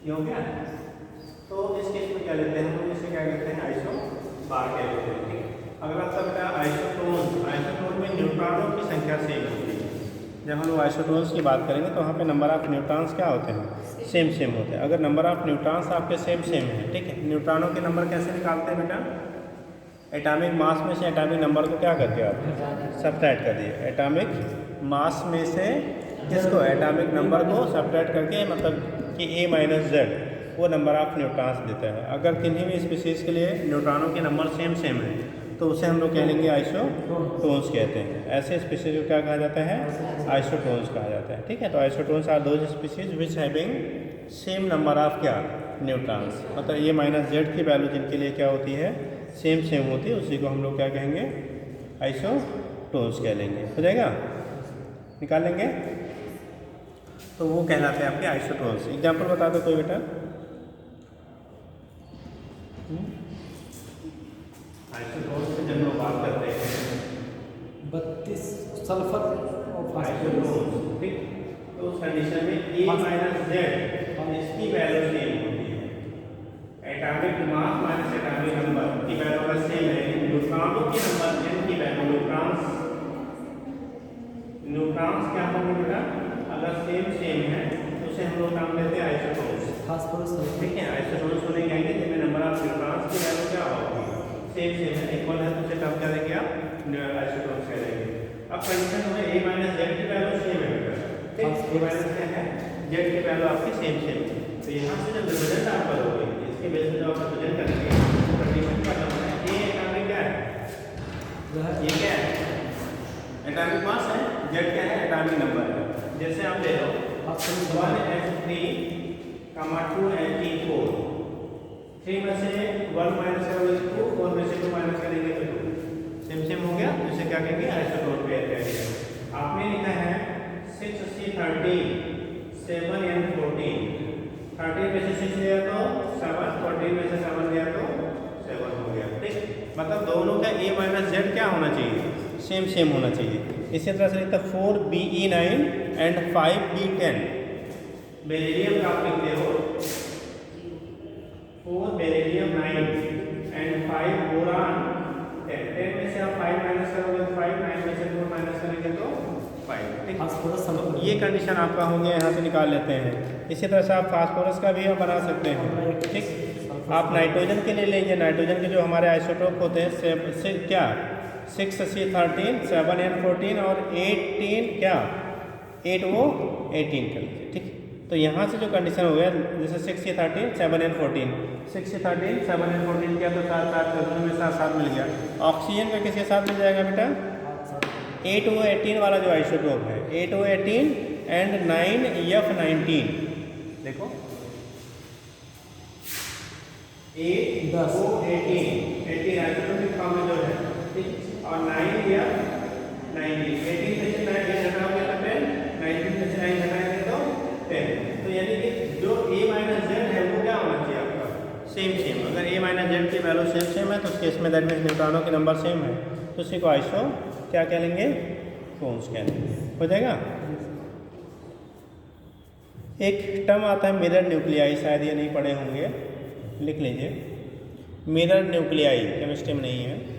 ये हो गया। तो इस केस में क्या लेते हैं हम लोग? इसे क्या कहते हैं? आइसो बार कह लेते हैं। ठीक, अगला सबका आइसोटोन। आइसोटोन में न्यूट्रॉनों की संख्या सेम होती है। जब हम लोग आइसोटोन्स की बात करेंगे तो वहाँ पे नंबर ऑफ न्यूट्रॉन्स क्या होते हैं? सेम सेम होते हैं। अगर नंबर ऑफ न्यूट्रॉन्स आपके सेम सेम है, ठीक है, न्यूट्रॉनों के नंबर कैसे निकालते हैं बेटा? एटॉमिक मास में से एटॉमिक नंबर को क्या करते हो आप? सब्ट्रैक्ट कर दिए। एटॉमिक मास में से किसको? एटॉमिक नंबर को सब्ट्रैक्ट करके, मतलब कि A माइनस जेड वो नंबर ऑफ न्यूट्रॉन्स देता है। अगर किन्हीं भी स्पीशीज़ के लिए न्यूट्रॉनों के नंबर सेम सेम है तो उसे हम लोग कह लेंगे आइसोटोन्स कहते हैं। ऐसे स्पीशीज को क्या कहा जाता है? आइसोटोन्स कहा जाता है। ठीक है, तो isotones are those species which having same number of क्या? न्यूट्रॉन्स। मतलब A माइनस जेड की वैल्यू जिनके लिए क्या होती है? सेम सेम होती है, उसी को हम लोग क्या कहेंगे? आइसोटोन्स कह लेंगे। हो जाएगा, निकाल लेंगे। तो वो कहलाते हैं आपके आइसोटोन्स। एग्जाम्पल बता दो कोई बेटा। आइसोटोन्स से जब लोग बात करते हैं 32 सल्फर और आइसोटोन्स, ठीक, तो उस कंडीशन में A माइनस जेड इसकी वैल्यू सेम होती है। Atomic mass minus atomic number की वैल्यू का सेम है। न्यूट्रॉनों के नंबर जिनकी वैल्यू न्यूट्रॉन्स क्या होंगे बेटा? दोनों काम लेते हैं आइसोटोन्स, फास्फोरस ठीक है। आइसोटोन्स होने के आएंगे जिनमें नंबर ऑफ न्यूट्रॉन्स की वैल्यू क्या होगी, सेम सेम है, इक्वल है, तो उसे कब क्या देंगे आप, आइसोटोन्स कह देंगे। अब कंडीशन में a माइनस जेड की वैल्यू सेम है बेटा, ठीक, a माइनस क्या है, जेड की वैल्यू आपकी सेम सेम है। तो यहाँ से जब रिप्रेजेंट आप करोगे, इसके बेस पे जब आप रिप्रेजेंट करेंगे, कंडीशन का मतलब है a एटॉमिक क्या है, ये क्या है, एटॉमिक मास है, जेड क्या है, एटॉमिक नंबर है। जैसे आप ले लो 1h3,2He4, 3 में से 1 माइनस करोगे तो 2, 4 में से 2 माइनस करेंगे तो 2, सेम सेम हो गया। तो इसे क्या कहेंगे, आइसोटोन पेयर कहेंगे। आपने लिखा है 6C13 7N14, 13 में से 6 लिया तो 7, 14 में से 7 लिया तो 7 हो गया, ठीक। मतलब दोनों का a माइनस जेड क्या होना चाहिए, सेम सेम होना चाहिए। इसी तरह से लिखता 4Be9 एंड 5B10, बेरिलियम का आप लिखते हो 4 बेरिलियम 9 एंड 5 बोरान 10, 10 में से आप 5 माइनस करोगे तो 5, 9 में से 4 माइनस करेंगे तो 5, ठीक। फास्फोरस तो ये कंडीशन आपका हो गया, यहाँ से निकाल लेते हैं। इसी तरह से आप फास्फोरस का भी आप बना सकते हैं, ठीक। आप नाइट्रोजन के लिए लीजिए, नाइट्रोजन के जो हमारे आइसोटोप होते हैं क्या 6C13 7N14 और 18 क्या 8 वो 18 कर लीजिए, ठीक। तो यहाँ से जो कंडीशन हो गया, जैसे 6C13 7N14, 6C13 7N14 किया तो 7 7 का दोनों में 7 7 मिल गया। ऑक्सीजन का किसके साथ मिल जाएगा बेटा, 8O18 वाला जो आइसोटोप है, 8O18 एंड 9F19, देखो 8O18 आइसोटोपिक फॉर्म में जो है, ठीक। और 9F19, 18 में से 9 घटाओगे तो 10, 19 में से 9 घटाएंगे तो 10। तो यानी कि जो a माइनस जेड है वो क्या होना चाहिए आपका, सेम सेम। अगर a माइनस जेड की वैल्यू सेम सेम है तो उस केस में दैट मीन्स न्यूट्रॉनों के नंबर सेम है, तो उसी को आइसो क्या कह लेंगे, टोन्स कह लेंगे, हो जाएगा। एक टर्म आता है मिरर न्यूक्लियाई, शायद ये नहीं पढ़े होंगे, लिख लीजिए। मिरर न्यूक्लियाई केमिस्ट्री में नहीं है।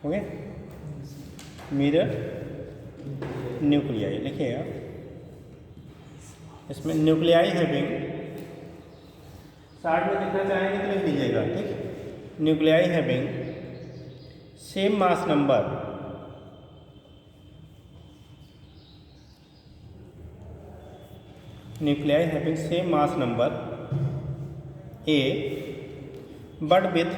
ओके, मिरर न्यूक्लियाई लिखिएगा। इसमें न्यूक्लियाई हैविंग, शार्ट में लिखना चाहेंगे तो लिख लीजिएगा, ठीक। Nuclei having same mass number, nuclei having same mass number A but with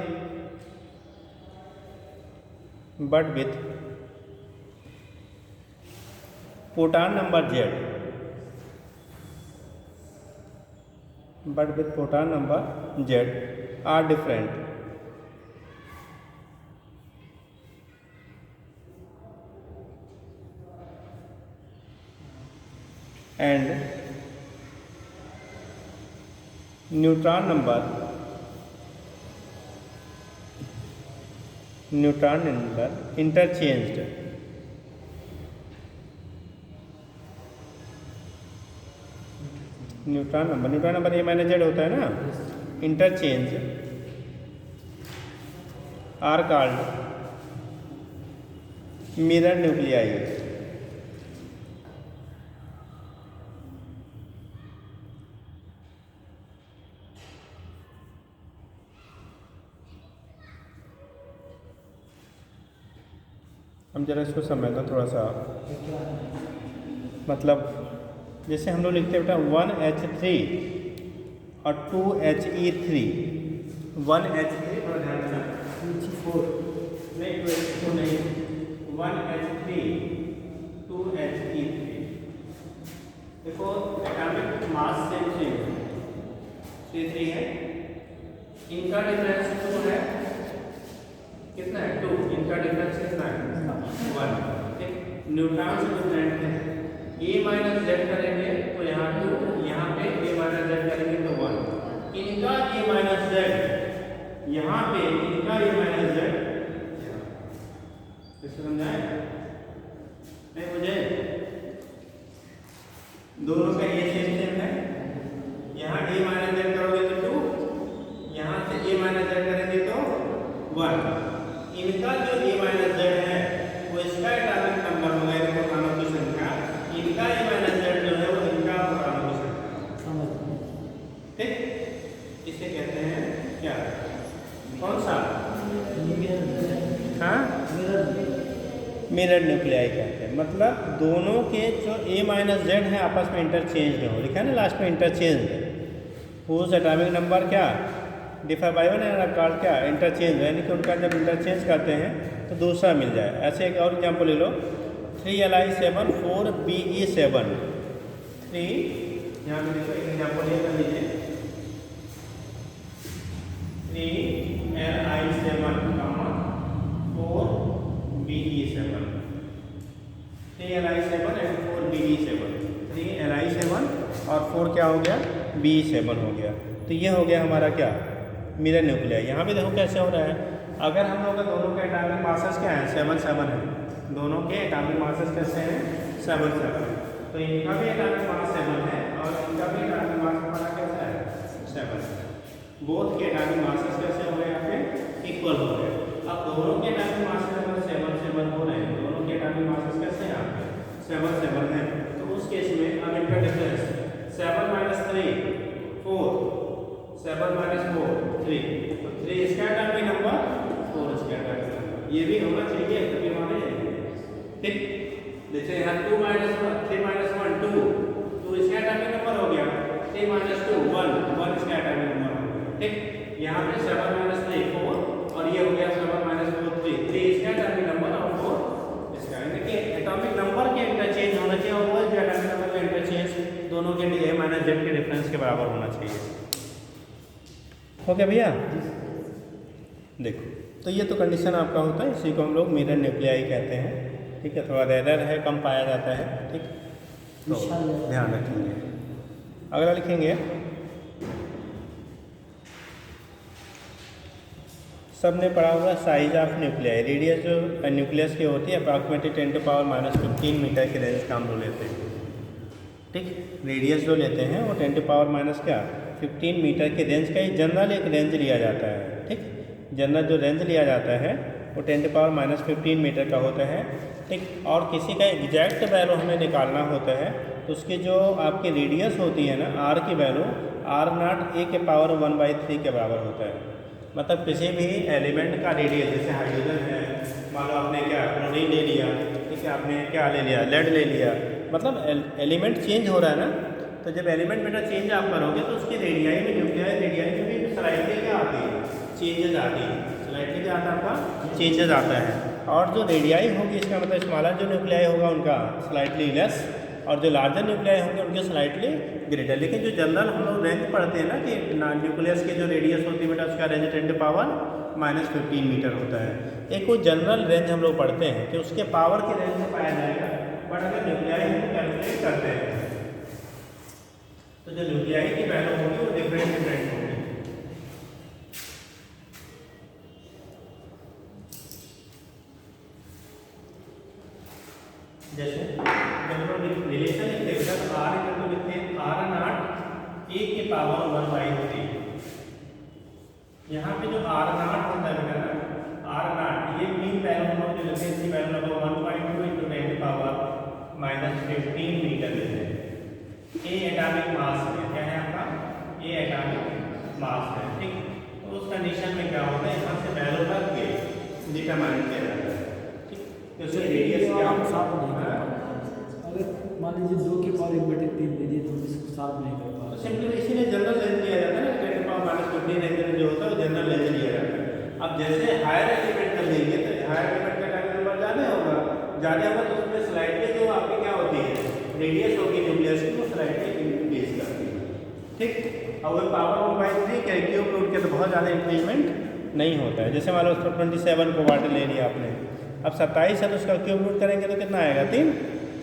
proton number Z, but with proton number Z are different, and neutron number interchanged, neutron number a minus Z होता है ना, interchange are called mirror nuclei. हम जरा इसको समझना थोड़ा सा, मतलब जैसे हम लोग लिखते हैं बेटा 1H3 और 2He3, 1H3 थोड़ा ध्यान देना, 2H4 नहीं, 2H4 नहीं, 1H3 2He3। देखो एटॉमिक मास सेम C3 है, इनका डिफरेंस 2 है, कितना है 2, इनका डिफरेंस कितना है 1, ठीक। न्यूट्रॉन से डिफरेंट है, a माइनस जेड करेंगे तो यहाँ 2, यहाँ पे a माइनस जेड करेंगे तो 1, इनका a माइनस जेड यहाँ पे, इनका a माइनस जेड, इसको समझाए नहीं मुझे, दोनों का a सेम सेम है, यहाँ a माइनस जेड करोगे तो 2, यहाँ से a मिरर न्यूक्लियाई कहते हैं। मतलब दोनों के जो A माइनस जेड है आपस में इंटरचेंज हो, लिखा है ना लास्ट में इंटरचेंज, हुज एटॉमिक नंबर क्या डिफर बाय वन है, कार्ड क्या इंटरचेंज, यानी कि उनका जब इंटरचेंज करते हैं तो दूसरा मिल जाए। ऐसे एक और एग्जाम्पल ले लो, 3Li7 4Be7, 3 यहाँ पे देखो एक एग्जाम्पल ये कर लीजिए, 3Li7 4Be7, 3Li7 and 4Be7, 3Li7 और 4 क्या हो गया Be7 हो गया। तो ये हो गया हमारा क्या मिरर न्यूक्लियाई। यहाँ भी देखो कैसे हो रहा है, अगर हम लोग दोनों के एटॉमिक मासेस क्या है 7 है, दोनों के एटॉमिक मासेस कैसे हैं 7, तो इनका भी एटॉमिक मास 7 है और इनका भी एटॉमिक मास हमारा कैसा है 7, बोथ के एटॉमिक मासेस कैसे हो गए यहाँ पे इक्वल हो गए। अब दोनों के एटॉमिक मास अगर 7 हो रहे हैं, दोनों के एटॉमिक मासेस कैसे हैं यहाँ पे 7 है, तो उस केस में अब इनका डिफरेंस 7 - 3 4, 7 - 4 3, तो 3 इसका एटॉमिक नंबर 4 इसका एटॉमिक नंबर, ये भी होना चाहिए तभी माने ठीक। जैसे यहाँ 2 - 1 3 - 1 2, 2 इसका एटॉमिक नंबर हो गया, 3 - 2 1 इसका एटॉमिक नंबर हो गया ठीक। यहाँ पे 7 - 3 4 और ये हो गया 7 - 4 3 इसका एटॉमिक नंबर और 4 इसका, यानी कि एटॉमिक नंबर के इंटरचेंज होना चाहिए और वो जो एटॉमिक नंबर का इंटरचेंज दोनों के A माइनस जेड के डिफरेंस के बराबर होना चाहिए। हो गया भैया, देखो तो ये तो कंडीशन आपका होता है, इसी को हम लोग मिरर न्यूक्लियाई कहते हैं ठीक है। थोड़ा रेयर है, कम पाया जाता है ठीक, तो ध्यान रखेंगे। अगला लिखेंगे, सब ने पढ़ा होगा साइज ऑफ न्यूक्लियाई, रेडियस जो न्यूक्लियस की होती है अप्रॉक्सीमेटली 10⁻⁻15 मीटर के रेंज का हम लोग लेते हैं ठीक। रेडियस जो लेते हैं वो 10⁻15 मीटर के रेंज का ही जनरल एक रेंज लिया जाता है ठीक। जनरल जो रेंज लिया जाता है वो 10⁻15 मीटर का होता है ठीक। और किसी का एग्जैक्ट वैल्यू हमें निकालना होता है तो उसकी जो आपकी रेडियस होती है ना R की वैल्यू R0 A⁻1/3 के बराबर होता है। मतलब किसी भी एलिमेंट का रेडियस, जैसे हाइड्रोजन है, मान लो आपने क्या क्लोरीन ले लिया ठीक है, आपने क्या ले लिया लेड ले लिया, मतलब एलिमेंट चेंज हो रहा है ना, तो जब एलिमेंट बेटा चेंज आप करोगे तो उसकी रेडियाई में न्यूक्लियाई रेडियाई में भी स्लाइटली क्या आती है चेंजेस आती है, स्लाइटली क्या आता है आपका चेंजेस आता है। और जो रेडियाई होगी इसका मतलब स्मॉलर जो न्यूक्लियाई होगा उनका स्लाइटली लेस और जो लार्जर न्यूक्लियाई होंगे उनके स्लाइटली ग्रेटर। लेकिन जो जनरल हम लोग रेंज पढ़ते हैं ना कि न्यूक्लियस की जो रेडियस होती है बेटा उसका रेंज 10⁻⁻15 मीटर होता है। एक वो जनरल रेंज हम लोग पढ़ते हैं कि उसके पावर के रेंज में पाया जाएगा, बट अगर न्यूक्लियाई हम कैलकुलेट करते हैं तो जो न्यूक्लियाई की वैल्यू होगी वो डिफरेंट होगी। जैसे जब हम लोग रिलेशन लिखते हैं तो R इक्वल लिखते हैं R0 A⁻1/3। यहाँ पे जो R0 होता है बेटा ना R0 ये मीन वैल्यू हम लोग जो लेते हैं इसकी वैल्यू लगभग 1.2 × 10⁻15 मीटर लेते हैं। A एटॉमिक मास है, क्या है आपका A एटॉमिक मास है ठीक। तो उस कंडीशन में क्या होता है यहाँ से वैल्यू रख के डिटरमाइन किया जाता है ठीक। तो उससे रेडियस क्या होगा, अगर मान लीजिए 2⁻1/3 दे दिए तो इसको सॉल्व नहीं कर पा रहे, सिंपली इसीलिए जनरल रेंज लिया जाता है ना, 10⁻15 रेंज जो होता है वो जनरल रेंज लिया जाता है। अब जैसे हायर एलिमेंट कर देंगे तो हायर एलिमेंट का एटॉमिक नंबर ज़्यादा होगा तो उसमें स्लाइडली जो आपकी क्या होती है रेडियस होगी न्यूक्लियस की वो स्लाइडली इंक्रीज करती है ठीक। और वो पावर 1/3 के क्यूब रूट के तो बहुत ज़्यादा इंक्रीजमेंट नहीं होता है। जैसे मान लो 27 को वाटर ले लिया आपने, अब 27 है तो उसका क्यूब रूट करेंगे तो कितना आएगा 3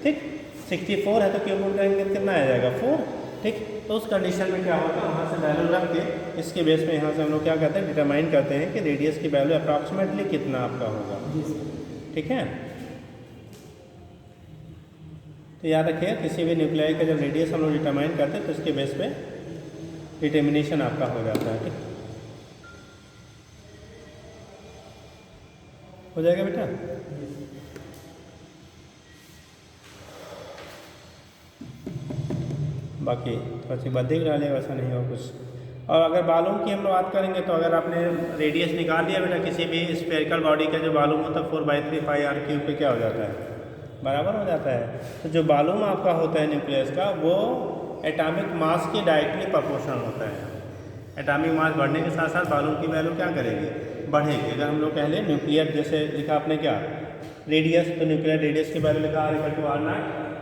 ठीक। 64 है तो क्यूब रूट करेंगे तो कितना आ जाएगा 4 ठीक। तो उस कंडीशन में क्या होता है वहाँ से वैल्यू रख के इसके बेस पे यहाँ से हम लोग क्या करते हैं डिटरमाइन करते हैं कि रेडियस की वैल्यू अप्रॉक्सीमेटली कितना आपका होगा ठीक है। तो याद रखिए किसी भी न्यूक्लियाई का जब रेडियस हम लोग डिटरमाइन करते हैं तो इसके बेस पे डिटर्मिनेशन आपका हो जाता है ठीक। हो जाएगा बेटा। बाकी थोड़ा सी बद्धिक डाले वैसा नहीं हो कुछ और अगर बालूम की हम बात करेंगे तो अगर आपने रेडियस निकाल लिया बेटा किसी भी स्फेरिकल बॉडी का, जो बालूम होता है 4/3 पाई आर क्यूब पे क्या हो जाता है, बराबर हो जाता है। तो जो बालूम आपका होता है न्यूक्लियस का, वो एटॉमिक मास के डायरेक्टली प्रोपोर्शनल होता है। एटॉमिक मास बढ़ने के साथ साथ बालूम की वैल्यू क्या करेगी, बढ़ेगी। अगर हम लोग कह लें न्यूक्लियर, जैसे लिखा आपने क्या रेडियस, तो न्यूक्लियर रेडियस की वैल्यू लिखा R=R0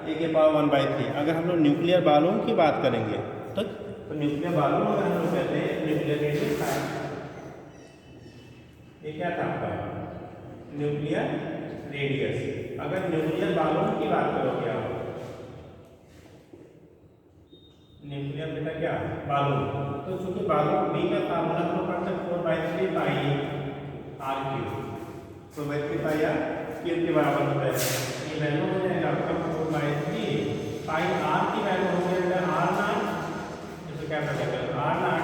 A⁻1/3। अगर हम लोग न्यूक्लियर बालूम की बात करेंगे तो न्यूक्लियर बालूम अगर हम लोग कहते हैं न्यूक्लियर रेडियस था, ये क्या था आपका न्यूक्लियर रेडियस। अगर न्यूक्लियर बालूम की बात करोगे आप, न्यूक्लियर बेटा क्या बालूम, तो चूंकि बालूम बी का फार्मूला हम लोग पढ़ते 4/3 pi R cube, 4/3 pi R cube के बराबर होता है। ये वैल्यू हो जाएगा आपका 4/3 पाई आर की वैल्यू हो जाएगा R0, इसको क्या करेंगे R0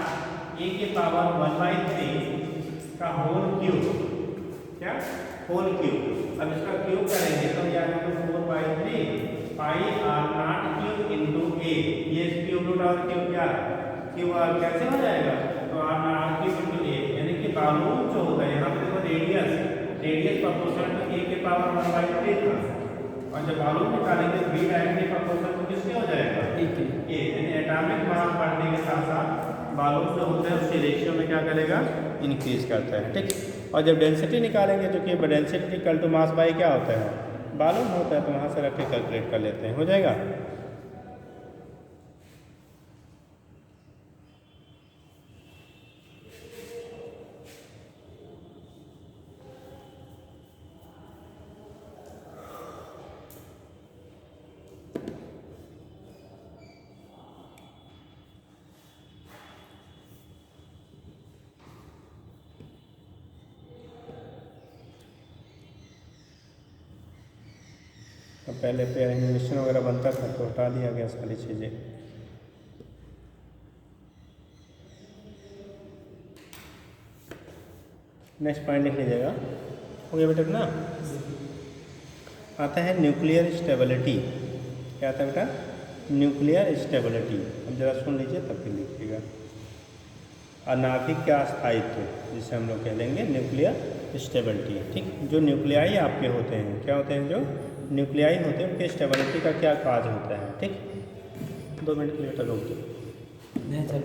A⁻1/3 का होल क्यूब, क्या होल क्यूब। अब इसका क्यूब करेंगे तो यह आएगा 4/3 पाई R0 क्यूब इंटू ए, ये क्यूब रूट और क्यूब क्या क्यूब आर कैसे हो जाएगा, तो R0 क्यूब इंटू ए, यानी कि बालूम जो होता है यहाँ पे देखो रेडियस प्रोपोर्शनल टू A⁻1/3 था, और जब बालूम निकालेंगे तो बी डायरेक्टली प्रोपोर्शनल टू किसके हो जाएगा ए, यानी एटॉमिक मास बढ़ने के साथ साथ बालूम जो होता है उसके रेशियो में क्या करेगा, इंक्रीज करता है। ठीक, और जब डेंसिटी निकालेंगे, जो कि density equal to mass by क्या होता है, बालूम होता है, तो वहाँ से रख के कैलकुलेट कर लेते हैं, हो जाएगा। तो पहले पे एनिमेशन वगैरह बनता था तो हटा दिया गया सारी चीज़ें। नेक्स्ट पॉइंट लिख लीजिएगा, हो गया बेटा ना। आता है न्यूक्लियर स्टेबिलिटी, क्या आता है बेटा न्यूक्लियर स्टेबिलिटी। अब जरा सुन लीजिए तब फिर लिखिएगा। अनाभिक का स्थायित्व, जिसे हम लोग कह लेंगे न्यूक्लियर स्टेबिलिटी। ठीक, जो न्यूक्लियाई आपके होते हैं, क्या होते हैं, जो न्यूक्लियाई होते हैं उनके स्टेबिलिटी का क्या काज होता है। ठीक, 2 मिनट के लिए बेटा रोक दो। नहीं चल